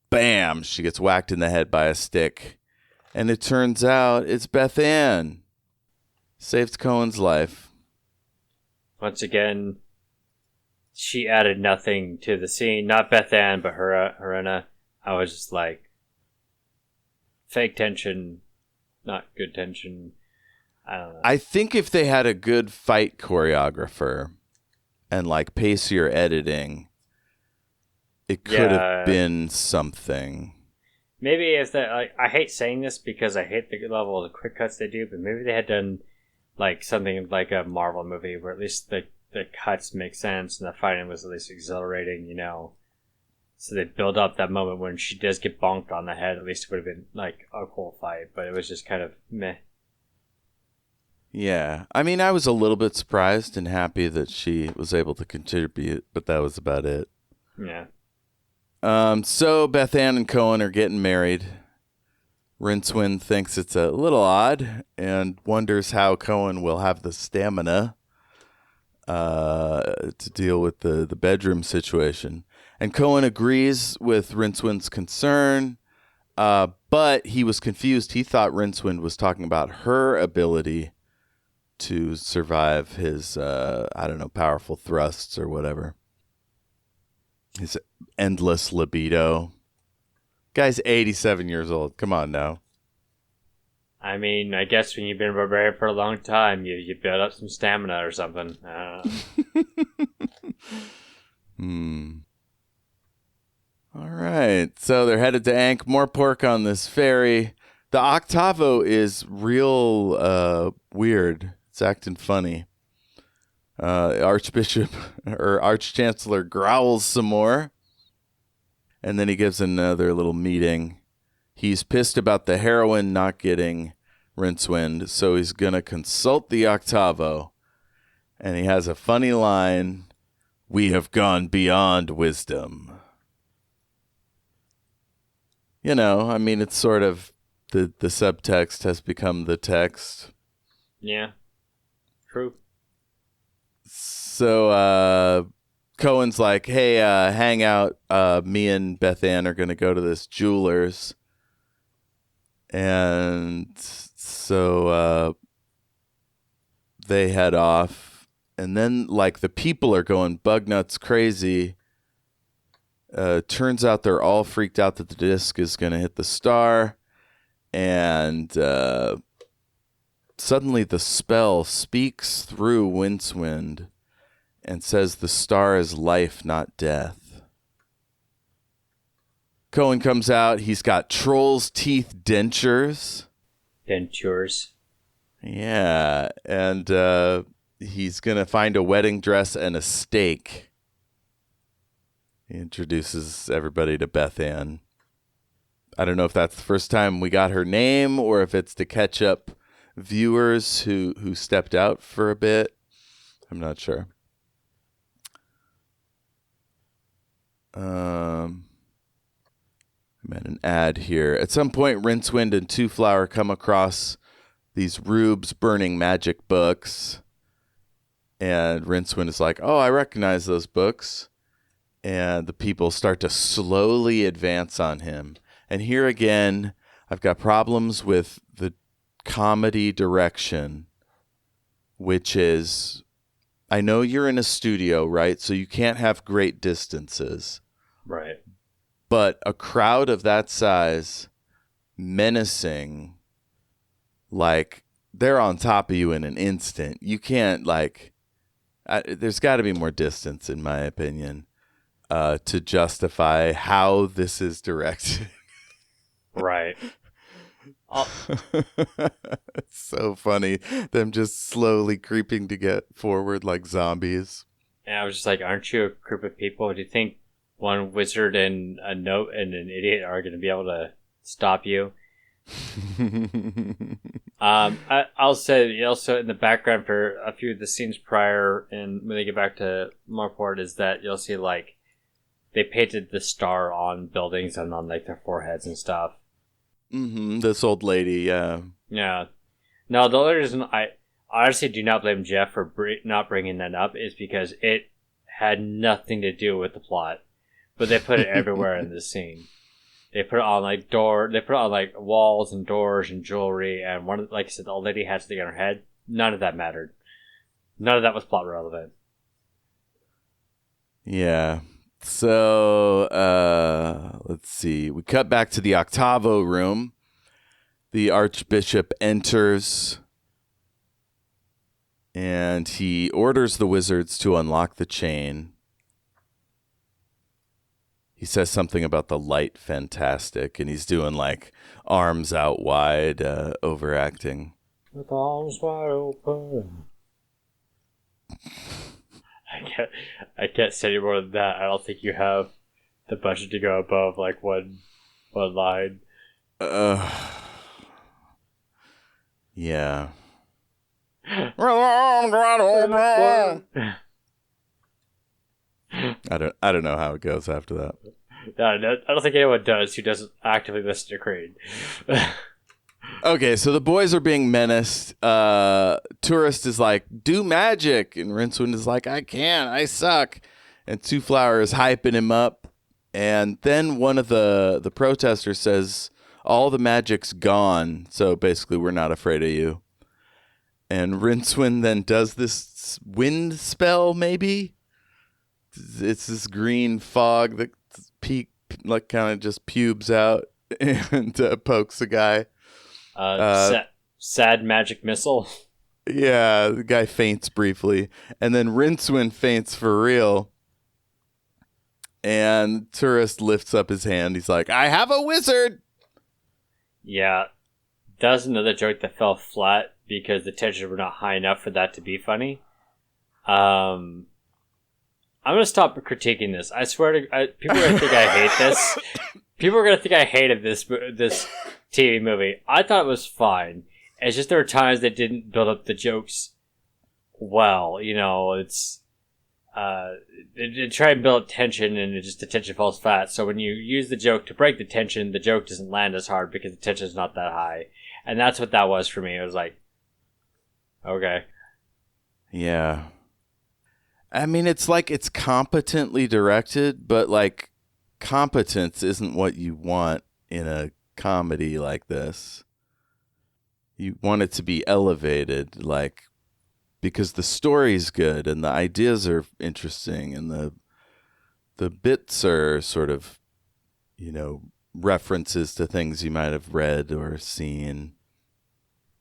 bam, she gets whacked in the head by a stick. And it turns out it's Beth Ann. Saves Cohen's life. Once again, she added nothing to the scene. Not Beth Ann, but Helena. I was just like, fake tension, not good tension. I don't know. I think if they had a good fight choreographer and like pacier editing, it could have been something. Maybe if that, like, I hate saying this because I hate the level of the quick cuts they do, but maybe they had done like something like a Marvel movie where at least the cuts make sense and the fighting was at least exhilarating, So they build up that moment when she does get bonked on the head. At least it would have been like a cool fight, but it was just kind of meh. Yeah. I mean, I was a little bit surprised and happy that she was able to contribute, but that was about it. Yeah. So Beth Ann and Cohen are getting married. Rincewind thinks it's a little odd and wonders how Cohen will have the stamina to deal with the bedroom situation. And Cohen agrees with Rincewind's concern, but he was confused. He thought Rincewind was talking about her ability to survive his, powerful thrusts or whatever. His endless libido. Guy's 87 years old. Come on now. I mean, I guess when you've been barbarian for a long time, you build up some stamina or something. All right. So they're headed to Ankh-Morpork on this ferry. The Octavo is real weird. It's acting funny. Archbishop or Archchancellor growls some more. And then he gives another little meeting. He's pissed about the heroine not getting Rincewind, so he's going to consult the Octavo. And he has a funny line, "We have gone beyond wisdom." It's sort of the subtext has become the text. Yeah. True. So Cohen's like, hey, hang out. Me and Beth Ann are going to go to this jeweler's. And so they head off, and then like the people are going bug nuts crazy. Turns out they're all freaked out that the disc is going to hit the star, and suddenly the spell speaks through Rincewind and says the star is life, not death. Cohen comes out. He's got troll's teeth dentures. Dentures. Yeah, and he's going to find a wedding dress and a steak. He introduces everybody to Beth Ann. I don't know if that's the first time we got her name or if it's to catch up viewers who stepped out for a bit. I'm not sure. I'm at an ad here. At some point, Rincewind and Two Flower come across these Rubes burning magic books. And Rincewind is like, oh, I recognize those books. And the people start to slowly advance on him. And here again, I've got problems with the comedy direction, which is, I know you're in a studio, right? So you can't have great distances. Right. But a crowd of that size, menacing, like, they're on top of you in an instant. You can't, like, there's got to be more distance, in my opinion. To justify how this is directed. Right. It's so funny. Them just slowly creeping to get forward like zombies. And I was just like, aren't you a group of people? Do you think one wizard and a note and an idiot are going to be able to stop you? I'll say also in the background for a few of the scenes prior, and when they get back to Marport, is that you'll see like they painted the star on buildings and on like their foreheads and stuff. Mm-hmm. This old lady, yeah. Yeah. No, the only reason I honestly do not blame Jeff for not bringing that up is because it had nothing to do with the plot, but they put it everywhere in this scene. They put it on like they put it on like walls and doors and jewelry, and one, like I said, the old lady had something on her head. None of that mattered. None of that was plot relevant. Yeah. So, let's see. We cut back to the Octavo room. The Archbishop enters, and he orders the wizards to unlock the chain. He says something about the light fantastic, and he's doing like arms out wide, overacting. With arms wide open. I can't say any more than that. I don't think you have the budget to go above like one line. Yeah. I don't know how it goes after that. No, I don't think anyone does who doesn't actively listen to Creed. Okay, so the boys are being menaced. Tourist is like, do magic. And Rincewind is like, I can't, I suck. And Two Flower is hyping him up. And then one of the protesters says, all the magic's gone. So basically, we're not afraid of you. And Rincewind then does this wind spell, maybe? It's this green fog that like kind of just pubes out and pokes a guy. Sad magic missile. Yeah, the guy faints briefly, and then Rincewind faints for real. And Tourist lifts up his hand. He's like, I have a wizard! Yeah. That was another joke that fell flat because the tensions were not high enough for that to be funny. I'm going to stop critiquing this. I swear to people are going to think I hate this. People are going to think I hated this TV movie. I thought it was fine. It's just there were times that didn't build up the jokes well. You know, it's... they try and build up tension, and the tension falls flat. So when you use the joke to break the tension, the joke doesn't land as hard because the tension's not that high. And that's what that was for me. It was like, okay. Yeah. I mean, it's like it's competently directed, but like competence isn't what you want in a comedy like this. You want it to be elevated, like because the story's good and the ideas are interesting and the bits are sort of, references to things you might have read or seen.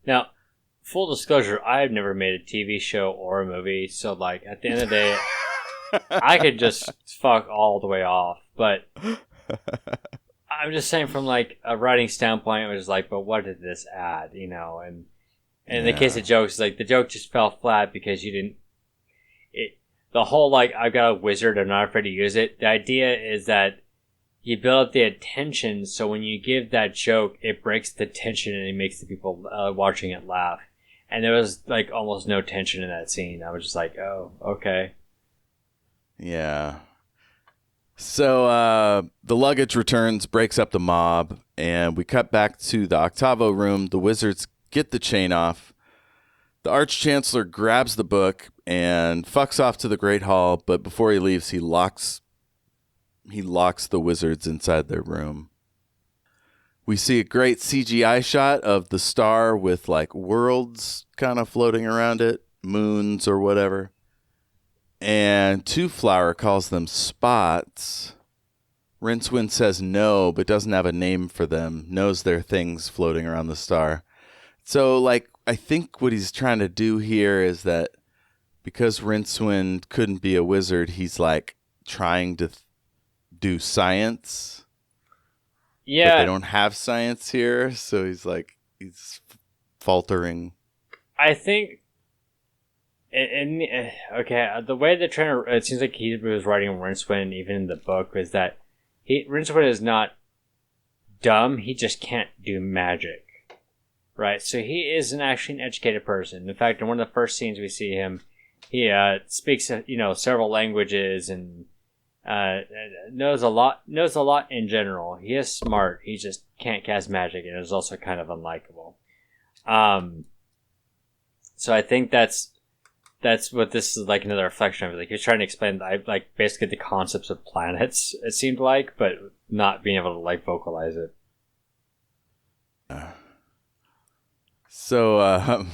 Now, full disclosure, I've never made a TV show or a movie, so like at the end of the day, I could just fuck all the way off. But I'm just saying, from like a writing standpoint, it was like, but what did this add? And in the case of jokes, like the joke just fell flat because you didn't. The whole like I've got a wizard, I'm not afraid to use it. The idea is that you build up the attention, so when you give that joke, it breaks the tension and it makes the people watching it laugh. And there was like almost no tension in that scene. I was just like, oh, okay. Yeah. So the luggage returns, breaks up the mob, and we cut back to the Octavo room. The wizards get the chain off. The Arch-Chancellor grabs the book and fucks off to the Great Hall, but before he leaves, he locks the wizards inside their room. We see a great CGI shot of the star with like worlds kind of floating around it, moons or whatever. And Two Flower calls them spots. Rincewind says no, but doesn't have a name for them, knows they're things floating around the star. So like, I think what he's trying to do here is that because Rincewind couldn't be a wizard, he's like trying to do science. Yeah. But they don't have science here, so he's faltering. I think, the way they're trying to, it seems like he was writing Rincewind even in the book, is that Rincewind is not dumb, he just can't do magic. Right, so he is actually an educated person. In fact, in one of the first scenes we see him, he speaks, several languages and knows a lot in general. He is smart. He just can't cast magic, and is also kind of unlikable. So I think that's what this is like, another reflection of it. Like he's trying to explain basically the concepts of planets. It seemed like, but not being able to like vocalize it. So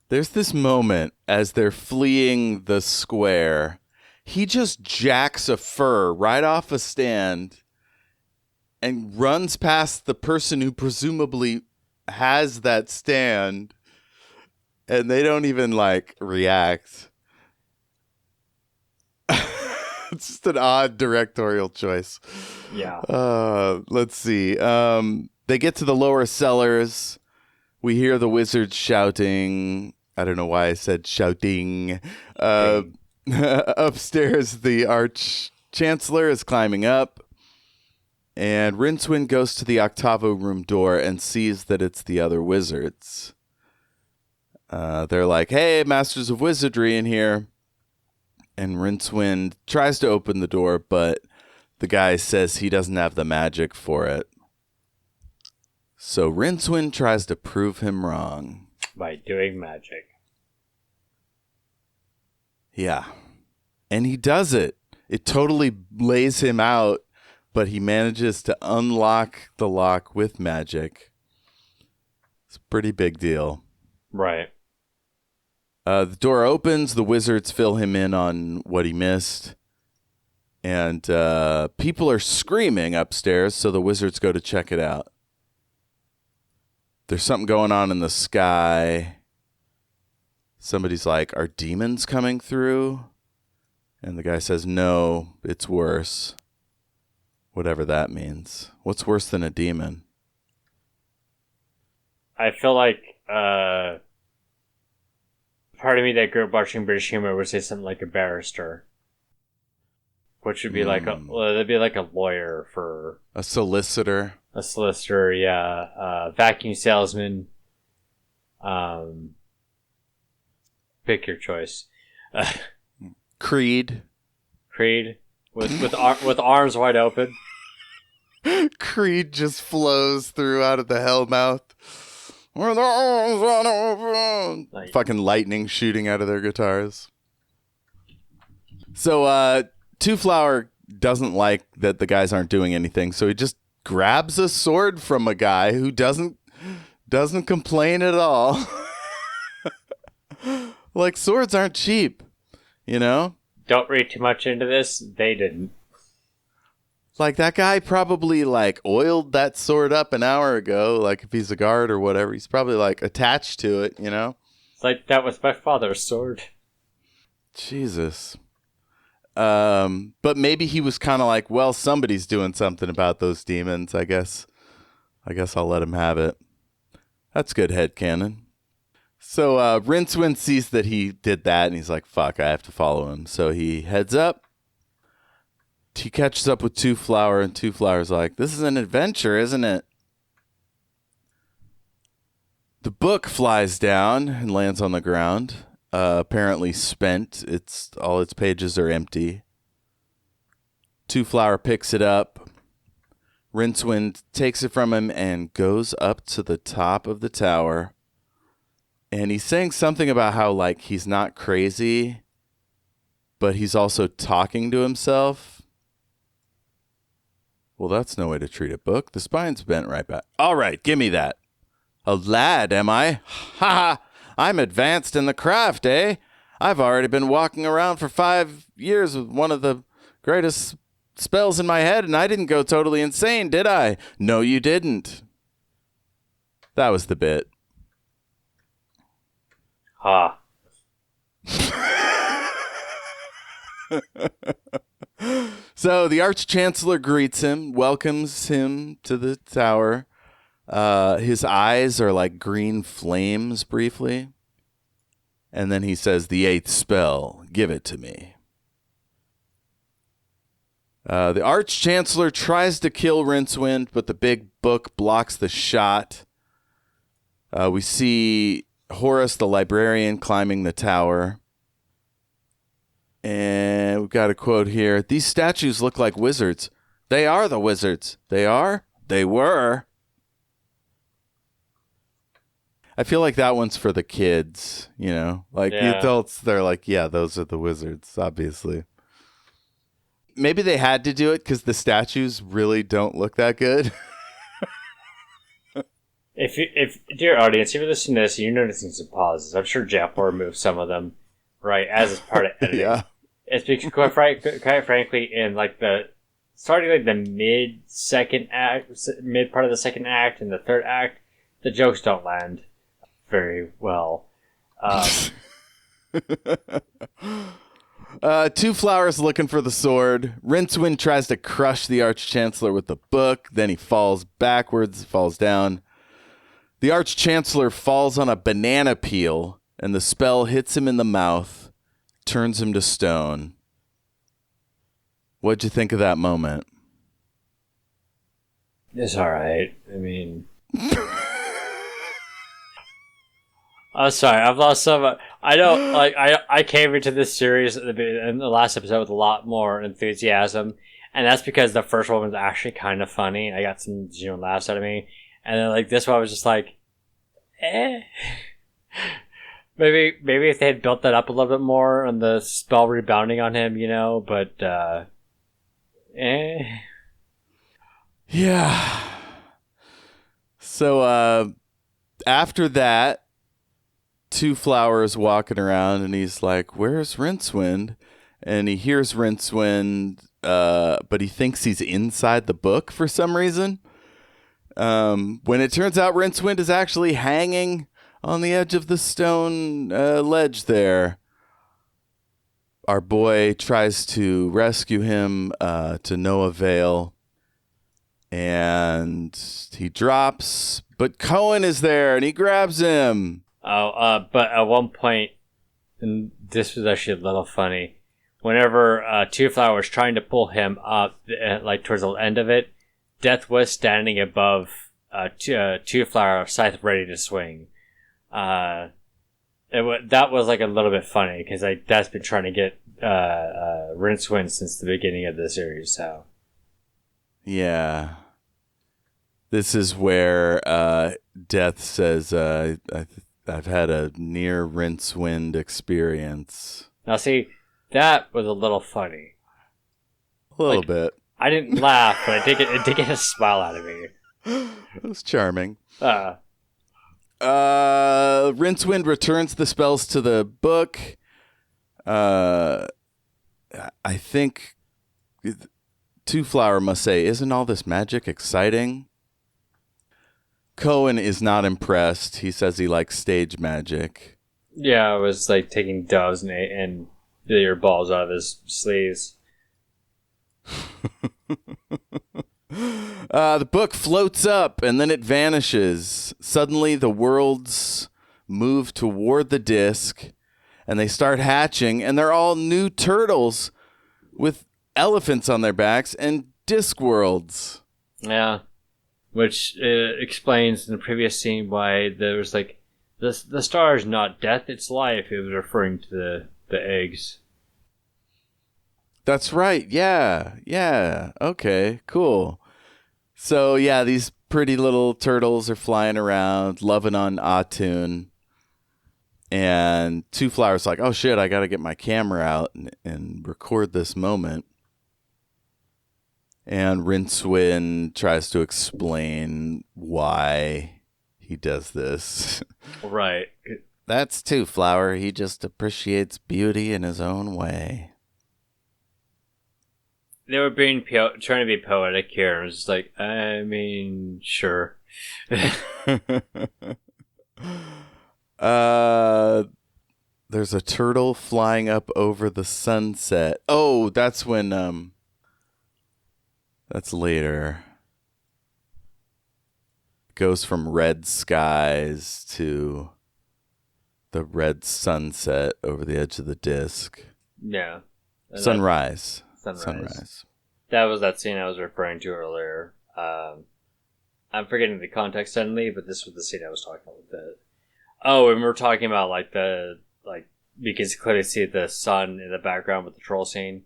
there's this moment as they're fleeing the square. He just jacks a fur right off a stand and runs past the person who presumably has that stand, and they don't even like react. It's just an odd directorial choice. Yeah. Let's see. They get to the lower cellars. We hear the wizards shouting. I don't know why I said shouting. Upstairs, the Arch-Chancellor is climbing up, and Rincewind goes to the Octavo room door and sees that it's the other wizards. They're like, hey, Masters of Wizardry in here. And Rincewind tries to open the door, but the guy says he doesn't have the magic for it. So Rincewind tries to prove him wrong. By doing magic. Yeah. And he does it. It totally lays him out, but he manages to unlock the lock with magic. It's a pretty big deal. Right. The door opens. The wizards fill him in on what he missed. And people are screaming upstairs, so the wizards go to check it out. There's something going on in the sky. Somebody's like, are demons coming through? And the guy says, no, it's worse. Whatever that means. What's worse than a demon? I feel like part of me that grew up watching British humor would say something like a barrister. Which would be that'd be like a lawyer for... A solicitor. A solicitor, yeah. Vacuum salesman. Pick your choice. Creed. With arms wide open. Creed just flows through out of the hellmouth. With arms wide open. Like, fucking lightning shooting out of their guitars. So, Two Flower doesn't like that the guys aren't doing anything, so he just grabs a sword from a guy who doesn't complain at all. Like, swords aren't cheap, you know? Don't read too much into this. They didn't. Like, that guy probably, like, oiled that sword up an hour ago. Like, if he's a guard or whatever, he's probably, like, attached to it, you know? It's like, that was my father's sword. Jesus. But maybe he was kind of like, well, somebody's doing something about those demons, I guess. I'll let him have it. That's good headcanon. So Rincewind sees that he did that, and he's like, fuck, I have to follow him. So he heads up. He catches up with Two Flower, and Two Flower's like, this is an adventure, isn't it? The book flies down and lands on the ground. Apparently spent. All its pages are empty. Two Flower picks it up. Rincewind takes it from him and goes up to the top of the tower. And he's saying something about how, like, he's not crazy, but he's also talking to himself. Well, that's no way to treat a book. The spine's bent right back. All right, give me that. A lad, am I? Ha ha! I'm advanced in the craft, eh? I've already been walking around for 5 years with one of the greatest spells in my head, and I didn't go totally insane, did I? No, you didn't. That was the bit. Ha. So the Arch-Chancellor greets him, welcomes him to the tower. His eyes are like green flames briefly. And then he says, the 8th spell, give it to me. The Arch-Chancellor tries to kill Rincewind, but the big book blocks the shot. We see Horace, the librarian, climbing the tower. And we've got a quote here. These statues look like wizards. They are the wizards. They are? They were. I feel like that one's for the kids, you know? Like, the adults, they're like, yeah, those are the wizards, obviously. Maybe they had to do it because the statues really don't look that good. If dear audience, if you're listening to this and you're noticing some pauses, I'm sure Jeff will remove some of them, right, as part of editing. Yeah. It's because, quite frankly, in like starting like the mid part of the second act and the third act, the jokes don't land very well. Two Flowers looking for the sword. Rincewind tries to crush the Arch-Chancellor with the book. Then he falls backwards, falls down. The Arch-Chancellor falls on a banana peel, and the spell hits him in the mouth, turns him to stone. What'd you think of that moment? It's all right. I mean, I'm sorry. I've lost some. I don't like. I came into this series in the last episode with a lot more enthusiasm, and that's because the first one was actually kind of funny. I got some laughs out of me, and then like this one was just like, eh. Maybe if they had built that up a little bit more and the spell rebounding on him, but eh. Yeah. So after that, Two Flowers walking around and he's like, where's Rincewind? And he hears Rincewind, but he thinks he's inside the book for some reason. When it turns out Rincewind is actually hanging on the edge of the stone ledge there. Our boy tries to rescue him to no avail. And he drops, but Cohen is there and he grabs him. But at one point, and this was actually a little funny, whenever Two Flowers trying to pull him up, like towards the end of it, Death was standing above Two Flower, scythe ready to swing. That was like a little bit funny because Death's been trying to get Rincewind since the beginning of the series. So yeah, this is where Death says, "I've had a near Rincewind experience." Now, see, that was a little funny. A little bit. I didn't laugh, but it did get a smile out of me. It was charming. Rincewind returns the spells to the book. I think Two Flower must say, "Isn't all this magic exciting?" Cohen is not impressed. He says he likes stage magic. Yeah, I was like taking doves and your balls out of his sleeves. The book floats up and then it vanishes. Suddenly the worlds move toward the disc and they start hatching, and they're all new turtles with elephants on their backs and disc worlds. Yeah, which explains in the previous scene why there was like the star is not death, it's life. It was referring to the eggs. That's right. Yeah. Okay, cool. So, yeah, these pretty little turtles are flying around, loving on Atun. And Two Flowers like, oh, shit, I got to get my camera out and record this moment. And Rincewind tries to explain why he does this. Right. That's Two Flower. He just appreciates beauty in his own way. They were being trying to be poetic here, and it was just like, I mean, sure. There's a turtle flying up over the sunset. Oh, that's when that's later. It goes from red skies to the red sunset over the edge of the disc. Yeah. And Sunrise. That was that scene I was referring to earlier. I'm forgetting the context suddenly, but this was the scene I was talking about. And we were talking about you can clearly see the sun in the background with the troll scene.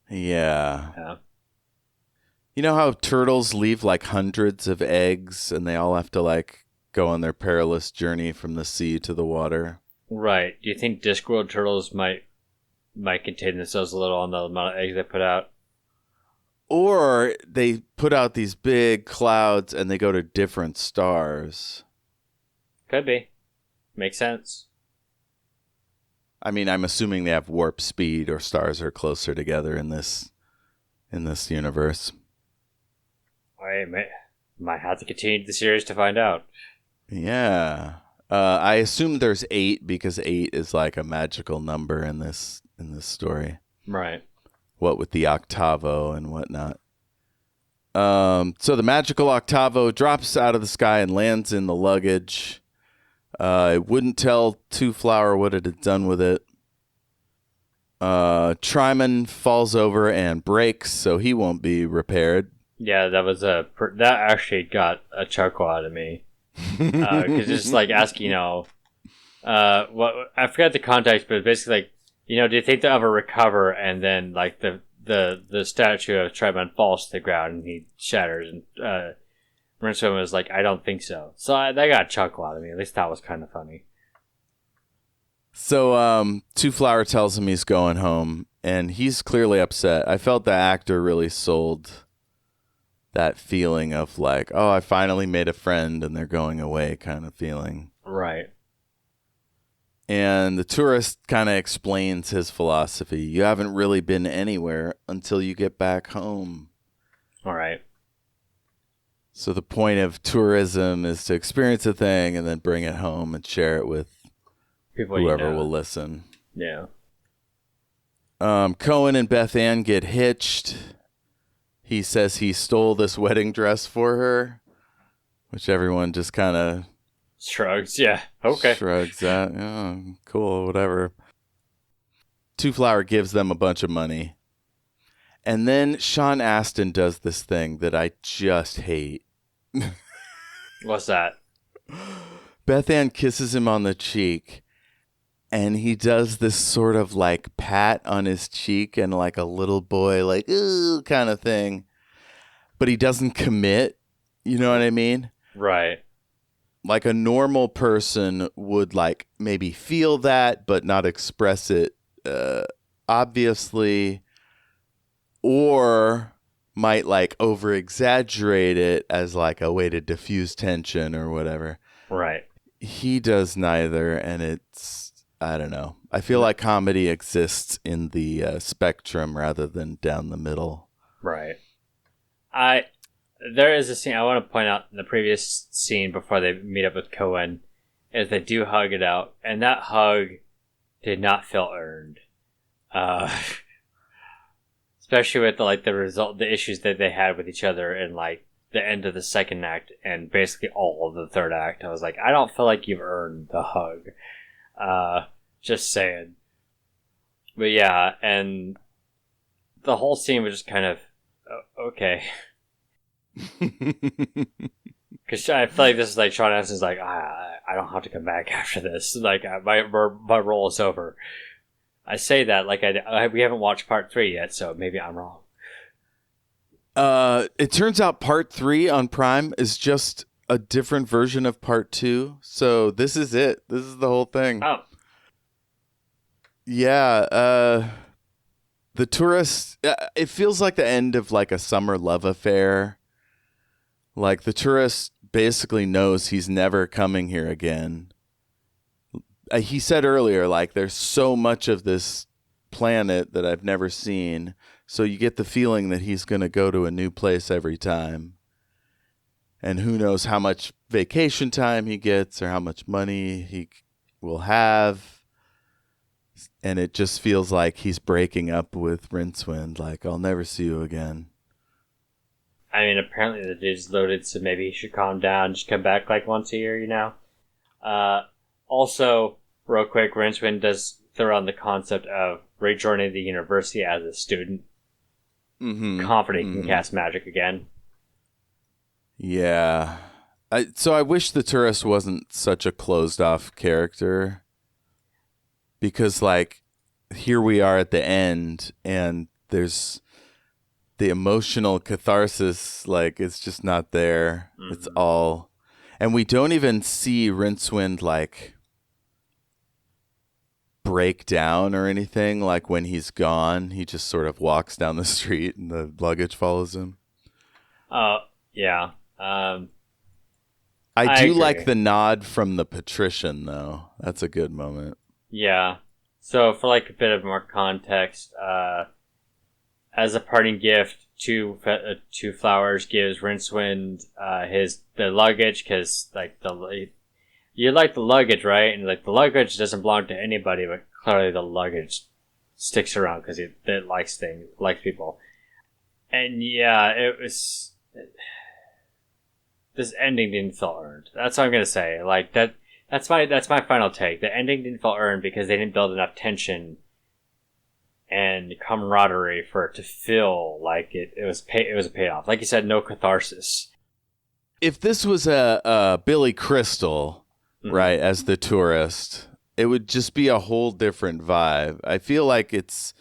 Yeah. You know how turtles leave like hundreds of eggs and they all have to like go on their perilous journey from the sea to the water? Right. Do you think Discworld turtles might contain themselves a little on the amount of eggs they put out? Or they put out these big clouds and they go to different stars. Could be. Makes sense. I mean, I'm assuming they have warp speed or stars are closer together in this universe. I might have to continue the series to find out. Yeah. I assume there's 8 because 8 is like a magical number in this story. Right. What with the octavo and whatnot. So the magical octavo drops out of the sky and lands in the luggage. It wouldn't tell Two Flower what it had done with it. Tryman falls over and breaks, so he won't be repaired. Yeah, that actually got a chuckle out of me. Because it's like asking, what I forgot the context, but basically like, do you think they'll ever recover? And then like the statue of Tryman falls to the ground and he shatters, and Rincewind was like, I don't think so. So that got a chuckle out of me. At least that was kind of funny. So Two Flower tells him he's going home, and he's clearly upset. I felt the actor really sold that feeling of like, oh, I finally made a friend and they're going away kind of feeling. Right. And the tourist kind of explains his philosophy. You haven't really been anywhere until you get back home. All right. So the point of tourism is to experience a thing and then bring it home and share it with people, whoever will listen. Yeah. Cohen and Beth Ann get hitched. He says he stole this wedding dress for her, which everyone just kind of shrugs. Yeah. Okay. Shrugs that. Yeah, cool, whatever. Two Flower gives them a bunch of money. And then Sean Astin does this thing that I just hate. What's that? Beth Ann kisses him on the cheek, and he does this sort of like pat on his cheek and like a little boy, like, ooh, kind of thing. But he doesn't commit. You know what I mean? Right. Like a normal person would like maybe feel that, but not express it obviously. Or might like over exaggerate it as like a way to diffuse tension or whatever. Right. He does neither, and it's, I don't know. I feel like comedy exists in the spectrum rather than down the middle. Right. There is a scene I want to point out in the previous scene before they meet up with Cohen, is they do hug it out, and that hug did not feel earned. Especially with the issues that they had with each other in like the end of the second act and basically all of the third act. I was like, I don't feel like you've earned the hug. Just saying. But yeah, and the whole scene was just kind of okay. Because I feel like this is like Sean Astin's like, I don't have to come back after this. Like my role is over. I say that like we haven't watched part 3 yet, so maybe I'm wrong. It turns out part 3 on Prime is just a different version of part 2. So this is it. This is the whole thing. Oh. Yeah. The Tourist, it feels like the end of like a summer love affair. Like the Tourist basically knows he's never coming here again. He said earlier, like, there's so much of this planet that I've never seen. So you get the feeling that he's going to go to a new place every time. And who knows how much vacation time he gets or how much money he will have. And it just feels like he's breaking up with Rincewind. Like, I'll never see you again. I mean, apparently the dude's loaded, so maybe he should calm down. Just come back like once a year, you know? Also, real quick, Rincewind does throw on the concept of rejoining the university as a student. Confident he can cast magic again. Yeah. So I wish the Tourist wasn't such a closed-off character. Because, like, here we are at the end, and there's the emotional catharsis, like, it's just not there. Mm-hmm. It's all... And we don't even see Rincewind, like, break down or anything. Like, when he's gone, he just sort of walks down the street and the luggage follows him. Yeah. I do agree. Like the nod from the patrician, though. That's a good moment. Yeah. So, for, like, a bit of more context, as a parting gift, Two Flowers gives Rincewind the luggage, because like you like the luggage, right? And like the luggage doesn't belong to anybody, but clearly the luggage sticks around because it likes people. And yeah, this ending didn't feel earned. That's what I'm gonna say. Like that's my final take. The ending didn't feel earned because they didn't build enough tension and camaraderie for it to feel like it was a payoff. Like you said, no catharsis. If this was a Billy Crystal, right, as the Tourist, it would just be a whole different vibe. I feel like it's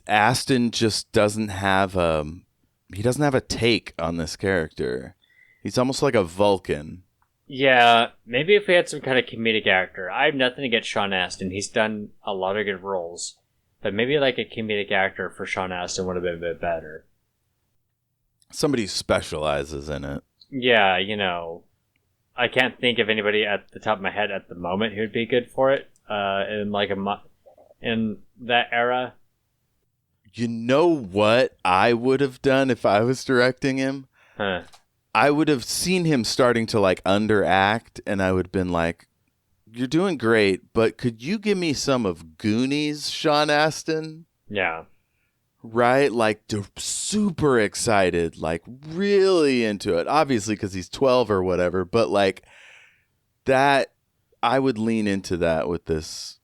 Astin just doesn't have a take on this character. He's almost like a Vulcan. Yeah, maybe if we had some kind of comedic actor. I have nothing against Sean Astin. He's done a lot of good roles. But maybe like a comedic actor for Sean Astin would have been a bit better. Somebody who specializes in it. Yeah, you know, I can't think of anybody at the top of my head at the moment who would be good for it. In that era. You know what I would have done if I was directing him? Huh. I would have seen him starting to like underact, and I would have been like, "You're doing great, but could you give me some of Goonies, Sean Astin?" Yeah. Right? Like, super excited, like, really into it. Obviously, because he's 12 or whatever, but, like, that, I would lean into that with this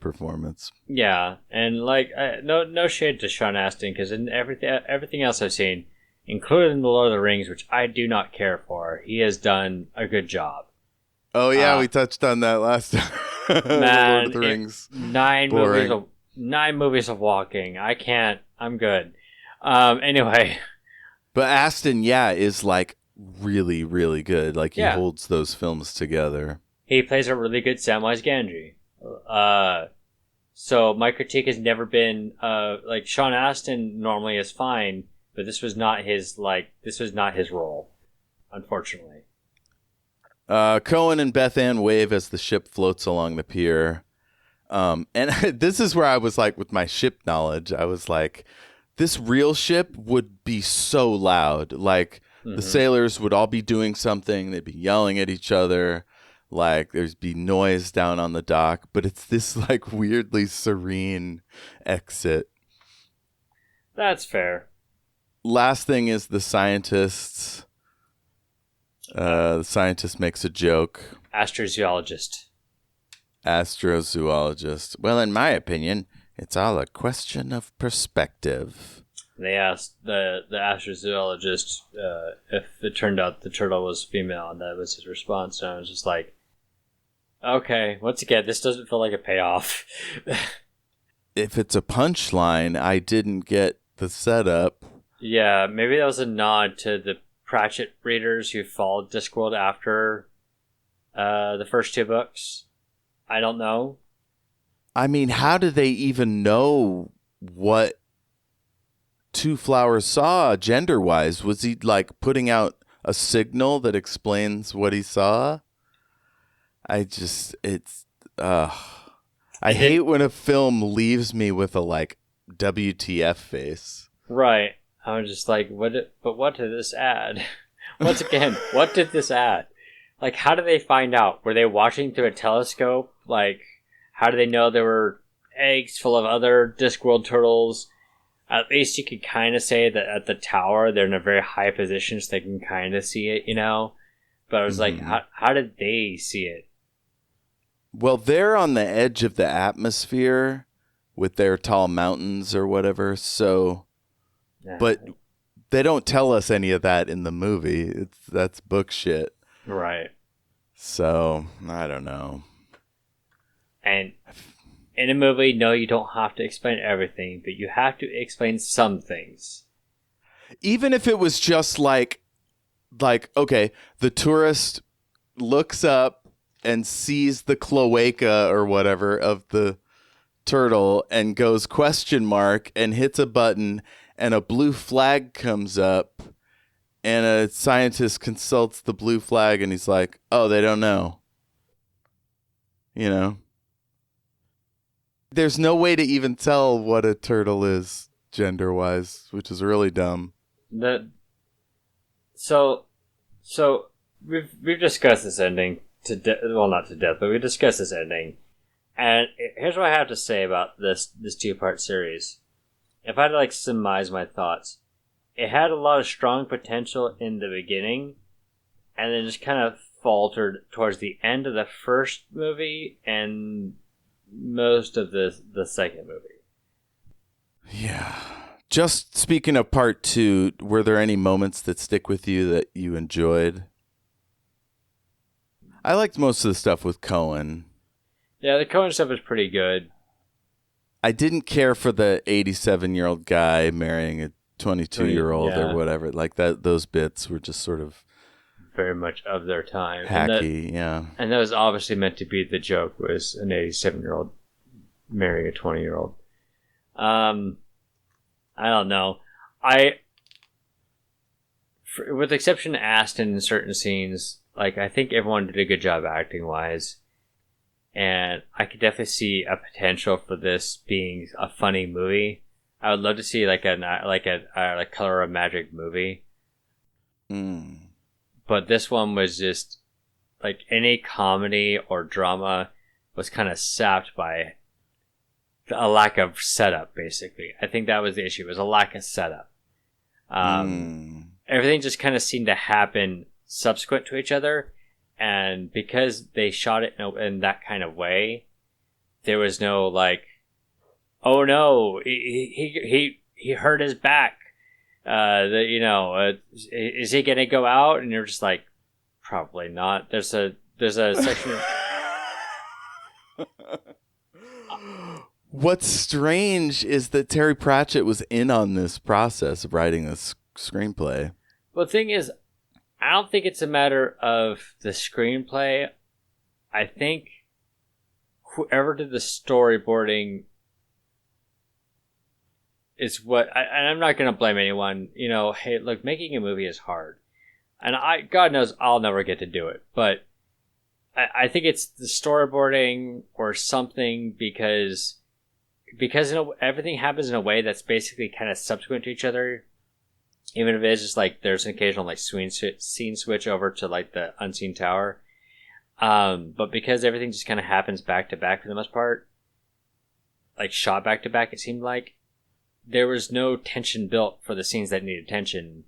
performance. Yeah, and, like, no shade to Sean Astin, because in everything else I've seen, including The Lord of the Rings, which I do not care for, he has done a good job. Oh, yeah, we touched on that last time. Man, Lord of the Rings. 9 movies of walking. I can't. I'm good. Anyway. But Astin, is like really, really good. Like he holds those films together. He plays a really good Samwise Gamgee. So my critique has never been, like Sean Astin normally is fine, but this was not his role, unfortunately. Cohen and Beth Ann wave as the ship floats along the pier. And this is where I was like, with my ship knowledge, I was like, this real ship would be so loud. Like, the sailors would all be doing something. They'd be yelling at each other. Like, there'd be noise down on the dock. But it's this, like, weirdly serene exit. That's fair. Last thing is the scientists. The scientist makes a joke. Astrozoologist. Well, in my opinion, it's all a question of perspective. They asked the astrozoologist if it turned out the turtle was female, and that was his response. And I was just like, okay, once again, this doesn't feel like a payoff. If it's a punchline, I didn't get the setup. Yeah, maybe that was a nod to the Pratchett readers who followed Discworld after the first two books. I don't know. I mean, how do they even know what Two Flowers saw gender-wise? Was he, like, putting out a signal that explains what he saw? I hate when a film leaves me with a, like, WTF face. Right. I was just like, what did this add? Once again, what did this add? Like, how did they find out? Were they watching through a telescope? Like, how do they know there were eggs full of other Discworld turtles? At least you could kind of say that at the tower, they're in a very high position so they can kind of see it, you know? But I was like, how did they see it? Well, they're on the edge of the atmosphere with their tall mountains or whatever, so... Yeah. But they don't tell us any of that in the movie. That's book shit. Right. So, I don't know. And in a movie, no, you don't have to explain everything, but you have to explain some things. Even if it was just like, okay, the tourist looks up and sees the cloaca or whatever of the turtle and goes ? And hits a button and a blue flag comes up and a scientist consults the blue flag and he's like, oh, they don't know. You know? There's no way to even tell what a turtle is gender-wise, which is really dumb. So we've discussed this ending well, not to death, but we discussed this ending. And here's what I have to say about this two-part series. If I had to, like, surmise my thoughts, it had a lot of strong potential in the beginning, and then just kind of faltered towards the end of the first movie and most of the second movie. Yeah. Just speaking of part 2, were there any moments that stick with you that you enjoyed? I liked most of the stuff with Cohen. Yeah, the Cohen stuff is pretty good. I didn't care for the 87-year-old guy marrying a 22-year-old or whatever. Like that, those bits were just sort of very much of their time. Hacky, And that was obviously meant to be the joke, was an 87-year-old marrying a 20-year-old. I don't know. With the exception of Aston in certain scenes, like, I think everyone did a good job acting-wise. And I could definitely see a potential for this being a funny movie. I would love to see like a Color of Magic movie. But this one was just like any comedy or drama was kind of sapped by a lack of setup. Basically, I think that was the issue. It was a lack of setup. Everything just kind of seemed to happen subsequent to each other. And because they shot it in that kind of way, there was no like, oh no, he hurt his back. Is he gonna go out? And you're just like, probably not. There's a section. What's strange is that Terry Pratchett was in on this process of writing this screenplay. Well, the thing is, I don't think it's a matter of the screenplay. I think whoever did the storyboarding and I'm not going to blame anyone. Hey, look, making a movie is hard, and God knows I'll never get to do it, but I think it's the storyboarding or something because everything happens in a way that's basically kind of subsequent to each other. Even if it is just like there's an occasional like scene switch over to like the unseen tower, but because everything just kind of happens back to back for the most part, like shot back to back, it seemed like there was no tension built for the scenes that needed tension.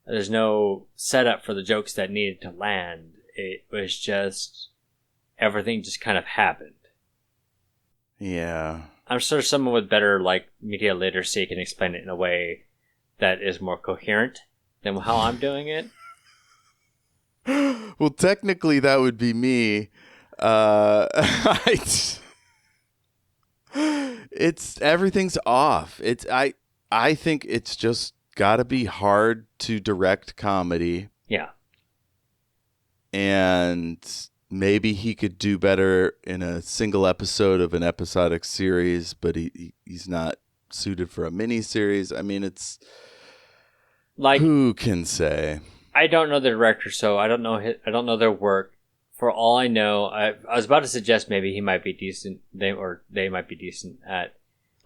There's no setup for the jokes that needed to land. It was just everything just kind of happened. Yeah. I'm sure someone with better like media literacy can explain it in a way that is more coherent than how I'm doing it. Well, technically, that would be me. It's everything's off. I think it's just got to be hard to direct comedy. Yeah. And maybe he could do better in a single episode of an episodic series, but he's not suited for a mini series. I mean, it's like, who can say? I don't know the director, so I don't know their work. For all I know, I was about to suggest maybe he might be decent. They might be decent at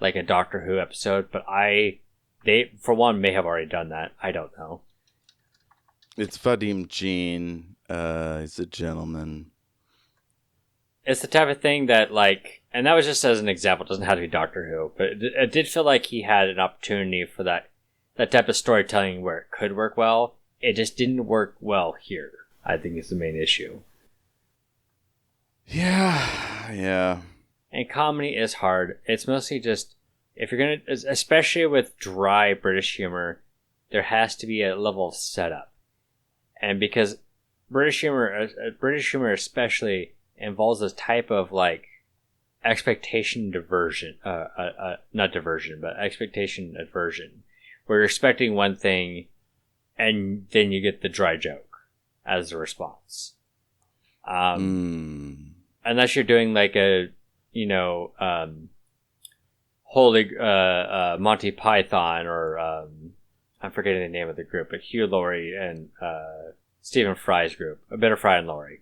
like a Doctor Who episode, but they for one may have already done that. I don't know. It's Vadim Jean. He's a gentleman. It's the type of thing that like, and that was just as an example. It doesn't have to be Doctor Who, but it did feel like he had an opportunity for that type of storytelling where it could work well. It just didn't work well here. I think is the main issue. Yeah. And comedy is hard. It's mostly just, if you're going to, especially with dry British humor, there has to be a level of setup. And because British humor especially involves this type of like expectation diversion, not diversion, but expectation aversion, where you're expecting one thing and then you get the dry joke as a response. Unless you're doing like a, holy Monty Python or I'm forgetting the name of the group, but Hugh Laurie and Stephen Fry's group, A Bit of Fry and Laurie.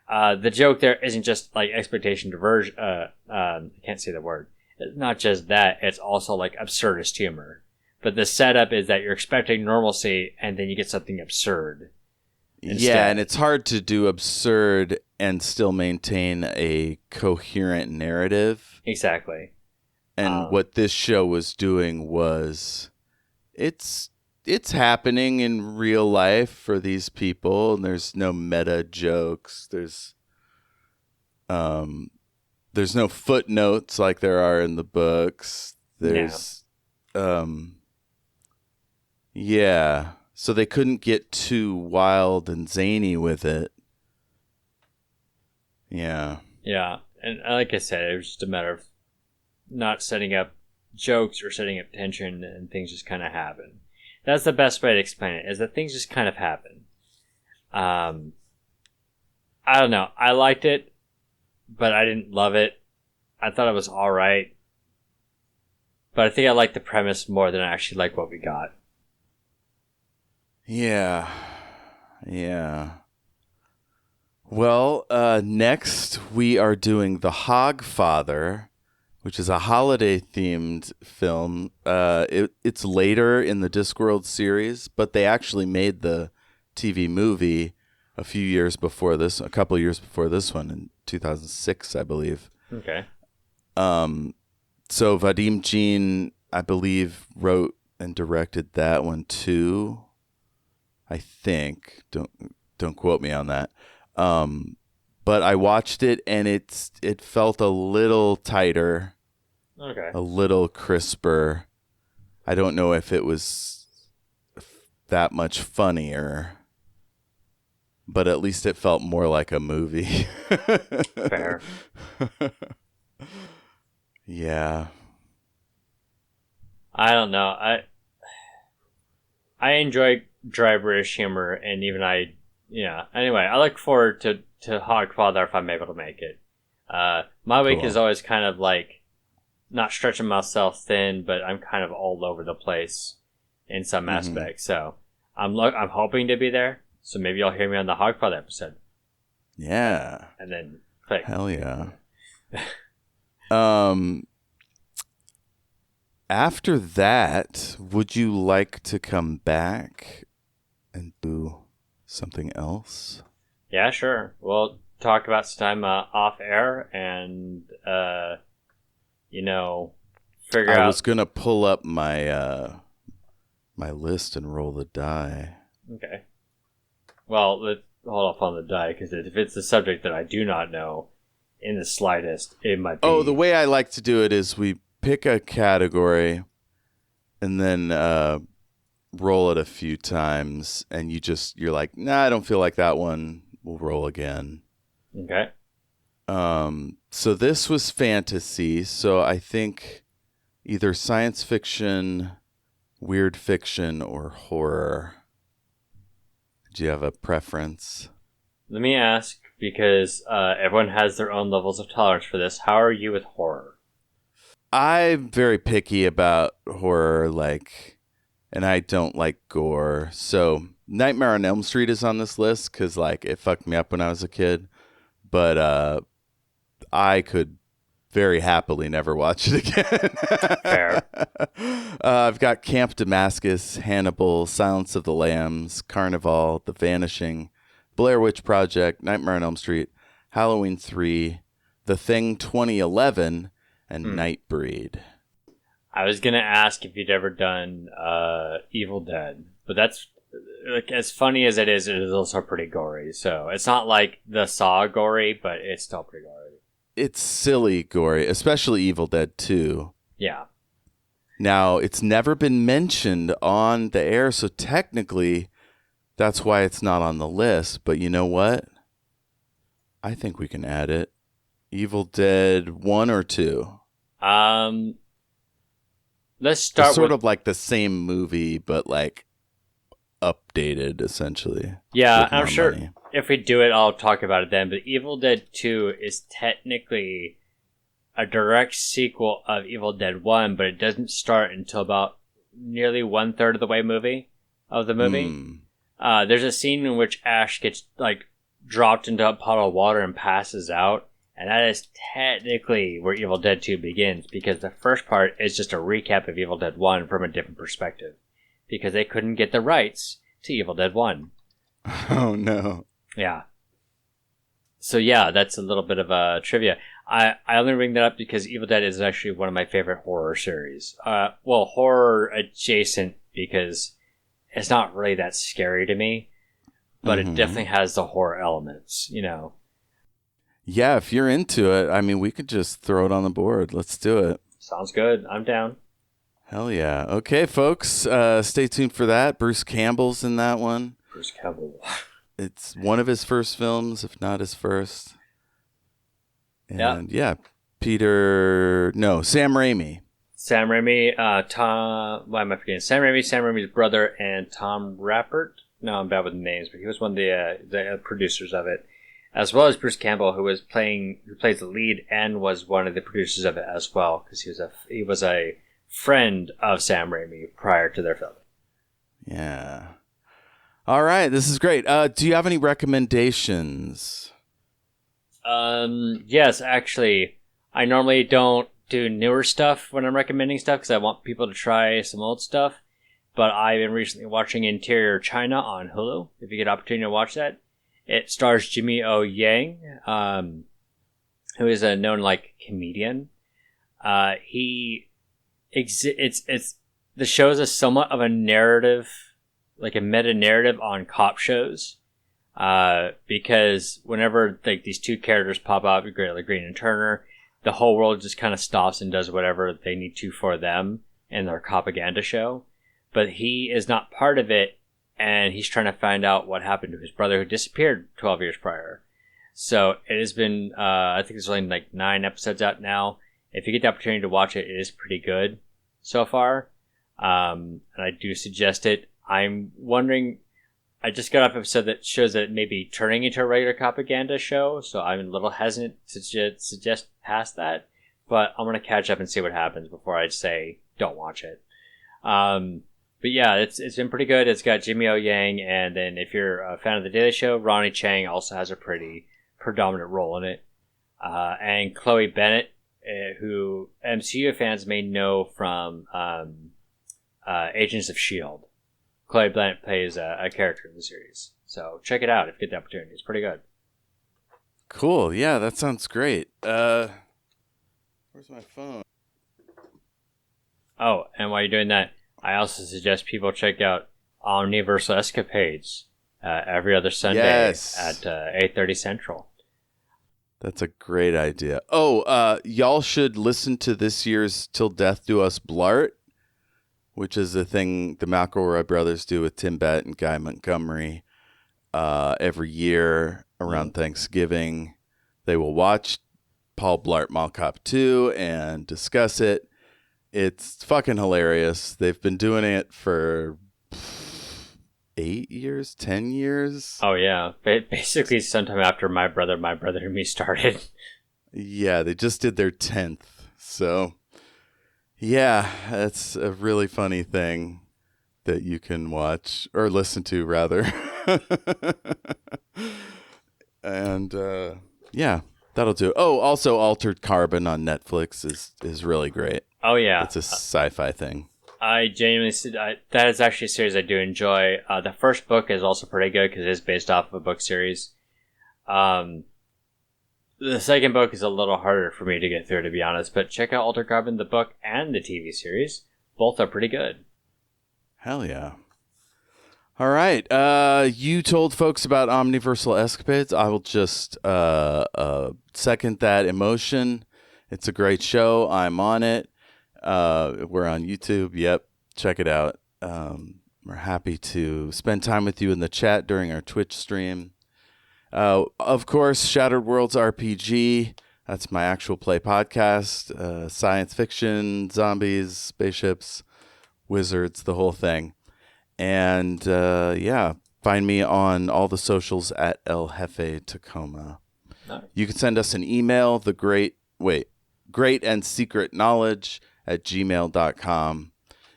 The joke there isn't just like expectation diversion. I can't say the word. It's not just that. It's also like absurdist humor. But the setup is that you're expecting normalcy and then you get something absurd instead. Yeah, and it's hard to do absurd and still maintain a coherent narrative. Exactly. And what this show was doing was it's happening in real life for these people, and there's no meta jokes. There's no footnotes like there are in the books. There's yeah. So they couldn't get too wild and zany with it. Yeah. Yeah. And like I said, it was just a matter of not setting up jokes or setting up tension, and things just kind of happen. That's the best way to explain it, is that things just kind of happen. I don't know. I liked it, but I didn't love it. I thought it was all right. But I think I liked the premise more than I actually liked what we got. Yeah. Well, next we are doing The Hogfather, which is a holiday-themed film. It's later in the Discworld series, but they actually made the TV movie a couple years before this one, in 2006, I believe. Okay. So Vadim Jean, I believe, wrote and directed that one too. I think. Don't quote me on that. But I watched it and it felt a little tighter. Okay. A little crisper. I don't know if it was that much funnier, but at least it felt more like a movie. Fair. Yeah. I don't know. I enjoy dry British humor, and even Anyway, I look forward to Hogfather if I'm able to make it. My week is always kind of like not stretching myself thin, but I'm kind of all over the place in some aspects. So I'm hoping to be there. So maybe you'll hear me on the Hogpile episode. Yeah. And then click. Hell yeah. After that, would you like to come back and do something else? Yeah, sure. We'll talk about some time off air and, figure out. I was going to pull up my my list and roll the die. Okay. Well, let's hold off on the die, because if it's a subject that I do not know in the slightest, it might be... Oh, the way I like to do it is we pick a category and then roll it a few times, and you're like, nah, I don't feel like that one. We'll roll again. Okay. So this was fantasy, so I think either science fiction, weird fiction, or horror. Do you have a preference? Let me ask, because everyone has their own levels of tolerance for this. How are you with horror? I'm very picky about horror, and I don't like gore. So Nightmare on Elm Street is on this list because, it fucked me up when I was a kid. But I could very happily never watch it again. Fair. I've got Camp Damascus, Hannibal, Silence of the Lambs, Carnival, The Vanishing, Blair Witch Project, Nightmare on Elm Street, Halloween 3, The Thing 2011, and Nightbreed. I was going to ask if you'd ever done Evil Dead, but that's, as funny as it is also pretty gory. So it's not like the Saw gory, but it's still pretty gory. It's silly gory, especially Evil Dead 2. Yeah. Now, it's never been mentioned on the air, so technically that's why it's not on the list. But you know what? I think we can add it. Evil Dead 1 or 2? Let's start it's sort of like the same movie, but updated, essentially. Yeah, I'm sure money. If we do it, I'll talk about it then. But Evil Dead 2 is technically a direct sequel of Evil Dead 1, but it doesn't start until about nearly 1/3 of the way of the movie. There's a scene in which Ash gets dropped into a pot of water and passes out. And that is technically where Evil Dead 2 begins, because the first part is just a recap of Evil Dead 1 from a different perspective, because they couldn't get the rights to Evil Dead 1. Oh, no. Yeah. So, yeah, that's a little bit of a trivia. I only bring that up because Evil Dead is actually one of my favorite horror series. Horror adjacent, because it's not really that scary to me, but it definitely has the horror elements, Yeah, if you're into it, we could just throw it on the board. Let's do it. Sounds good. I'm down. Hell yeah. Okay, folks, stay tuned for that. Bruce Campbell's in that one. Bruce Campbell. It's one of his first films, if not his first. And Sam Raimi. Sam Raimi, why am I forgetting? Sam Raimi's brother, and Tom Rappert. No, I'm bad with names, but he was one of the producers of it. As well as Bruce Campbell, who plays the lead and was one of the producers of it as well, because he was a friend of Sam Raimi prior to their film. Yeah. All right, this is great. Do you have any recommendations? Yes, actually, I normally don't do newer stuff when I'm recommending stuff because I want people to try some old stuff. But I've been recently watching Interior China on Hulu. If you get an opportunity to watch that. It stars Jimmy O. Yang, who is a known comedian. The show is somewhat of a narrative, like a meta narrative on cop shows, because whenever these two characters pop up, Green and Turner, the whole world just kind of stops and does whatever they need to for them in their propaganda show. But he is not part of it. And he's trying to find out what happened to his brother who disappeared 12 years prior. So it has been, I think there's only 9 episodes out now. If you get the opportunity to watch it, it is pretty good so far. And I do suggest it. I'm wondering, I just got off an episode that shows that it may be turning into a regular propaganda show. So I'm a little hesitant to suggest past that. but I'm gonna catch up and see what happens before I say don't watch it. But yeah, it's been pretty good. It's got Jimmy O Yang, and then if you're a fan of The Daily Show, Ronnie Chang also has a pretty predominant role in it. And Chloe Bennett, who MCU fans may know from Agents of S.H.I.E.L.D. Chloe Bennett plays a character in the series. So check it out if you get the opportunity. It's pretty good. Cool. Yeah, that sounds great. Where's my phone? Oh, and while you're doing that, I also suggest people check out Omniversal Escapades every other Sunday at 8:30 Central. That's a great idea. Oh, y'all should listen to this year's Till Death Do Us Blart, which is a thing the McElroy brothers do with Tim Bett and Guy Montgomery every year around Thanksgiving. They will watch Paul Blart Mall Cop 2 and discuss it. It's fucking hilarious. They've been doing it for 8 years, 10 years. Oh, yeah. Basically, sometime after my brother and me started. Yeah, they just did their 10th. So, yeah, that's a really funny thing that you can watch or listen to, rather. And, yeah, that'll do. Oh, also Altered Carbon on Netflix is really great. Oh, yeah. It's a sci-fi thing. I genuinely that is actually a series I do enjoy. The first book is also pretty good because it's based off of a book series. The second book is a little harder for me to get through, to be honest. But check out Altered Carbon, the book and the TV series. Both are pretty good. Hell yeah. All right. You told folks about Omniversal Escapades. I will just second that emotion. It's a great show. I'm on it. We're on YouTube. Yep. Check it out. We're happy to spend time with you in the chat during our Twitch stream. Of course, Shattered Worlds RPG. That's my actual play podcast. Science fiction, zombies, spaceships, wizards, the whole thing. And yeah, find me on all the socials at El Jefe Tacoma. Nice. You can send us an email, great and secret knowledge @gmail.com.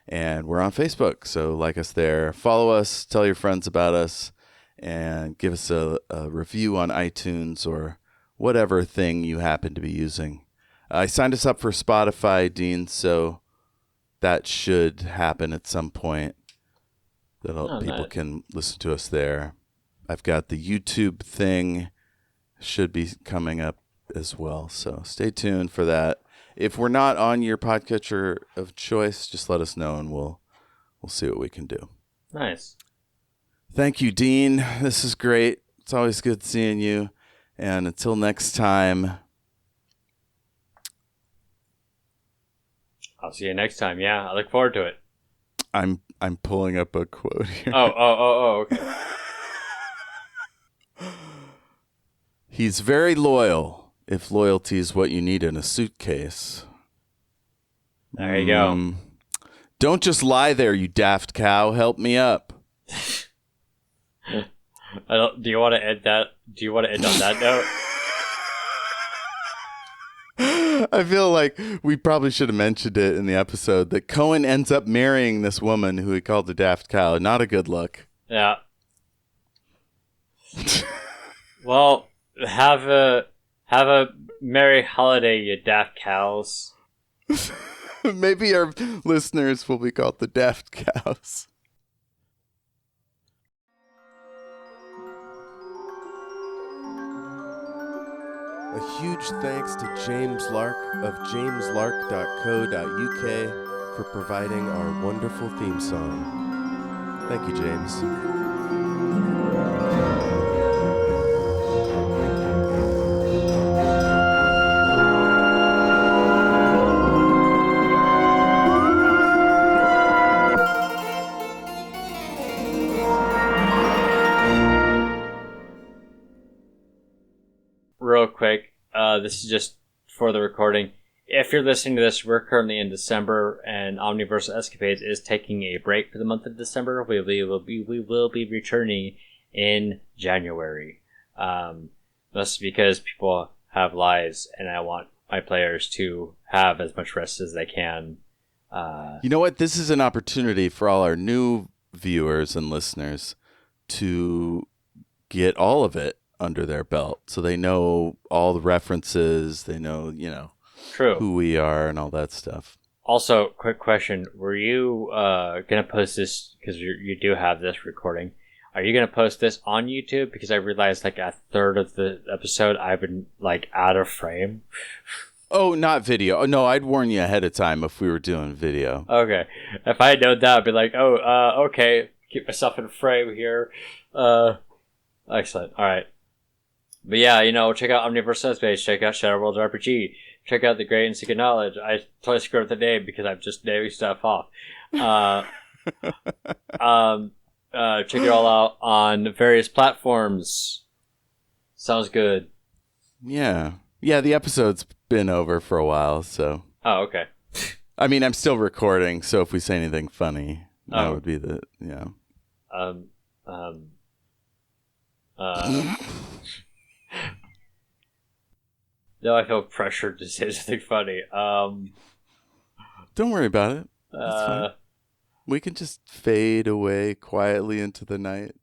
And we're on Facebook, so like us there. Follow us, tell your friends about us, and give us a review on iTunes or whatever thing you happen to be using. I signed us up for Spotify, Dean, so that should happen at some point. People can listen to us there. I've got the YouTube thing should be coming up as well, so stay tuned for that. If we're not on your podcatcher of choice, just let us know and we'll see what we can do. Nice. Thank you, Dean. This is great. It's always good seeing you. And until next time. I'll see you next time. Yeah, I look forward to it. I'm pulling up a quote here. Oh, okay. He's very loyal, if loyalty is what you need in a suitcase. There you go. Don't just lie there, you daft cow. Help me up. Do you want to end that? Do you want to end on that note? I feel like we probably should have mentioned it in the episode that Cohen ends up marrying this woman who he called the daft cow. Not a good look. Yeah. Well, have a merry holiday, you daft cows. Maybe our listeners will be called the Daft Cows. A huge thanks to James Lark of jameslark.co.uk for providing our wonderful theme song. Thank you, James. Real quick, this is just for the recording. If you're listening to this, we're currently in December, and Omniversal Escapades is taking a break for the month of December. We will be returning in January. That's because people have lives, and I want my players to have as much rest as they can. You know what? This is an opportunity for all our new viewers and listeners to get all of it under their belt, so they know all the references, they know, True. who we are and all that stuff. Also, quick question: were you gonna post this, because you do have this recording? Are you gonna post this on YouTube? Because I realized like a third of the episode I've been like out of frame. Oh, not video. Oh, no, I'd warn you ahead of time if we were doing video. Okay, if I had known that, I'd be like, okay, keep myself in frame here. Excellent. All right. But yeah, check out Omniversal Escapades, check out Shadow World RPG, check out The Great and Secret Knowledge. I totally screwed up the name because I'm just naming stuff off. Check it all out on various platforms. Sounds good. Yeah, the episode's been over for a while, so. Oh, okay. I mean, I'm still recording, so if we say anything funny, that would be the, Now I feel pressured to say something funny. Don't worry about it. That's fine. We can just fade away quietly into the night.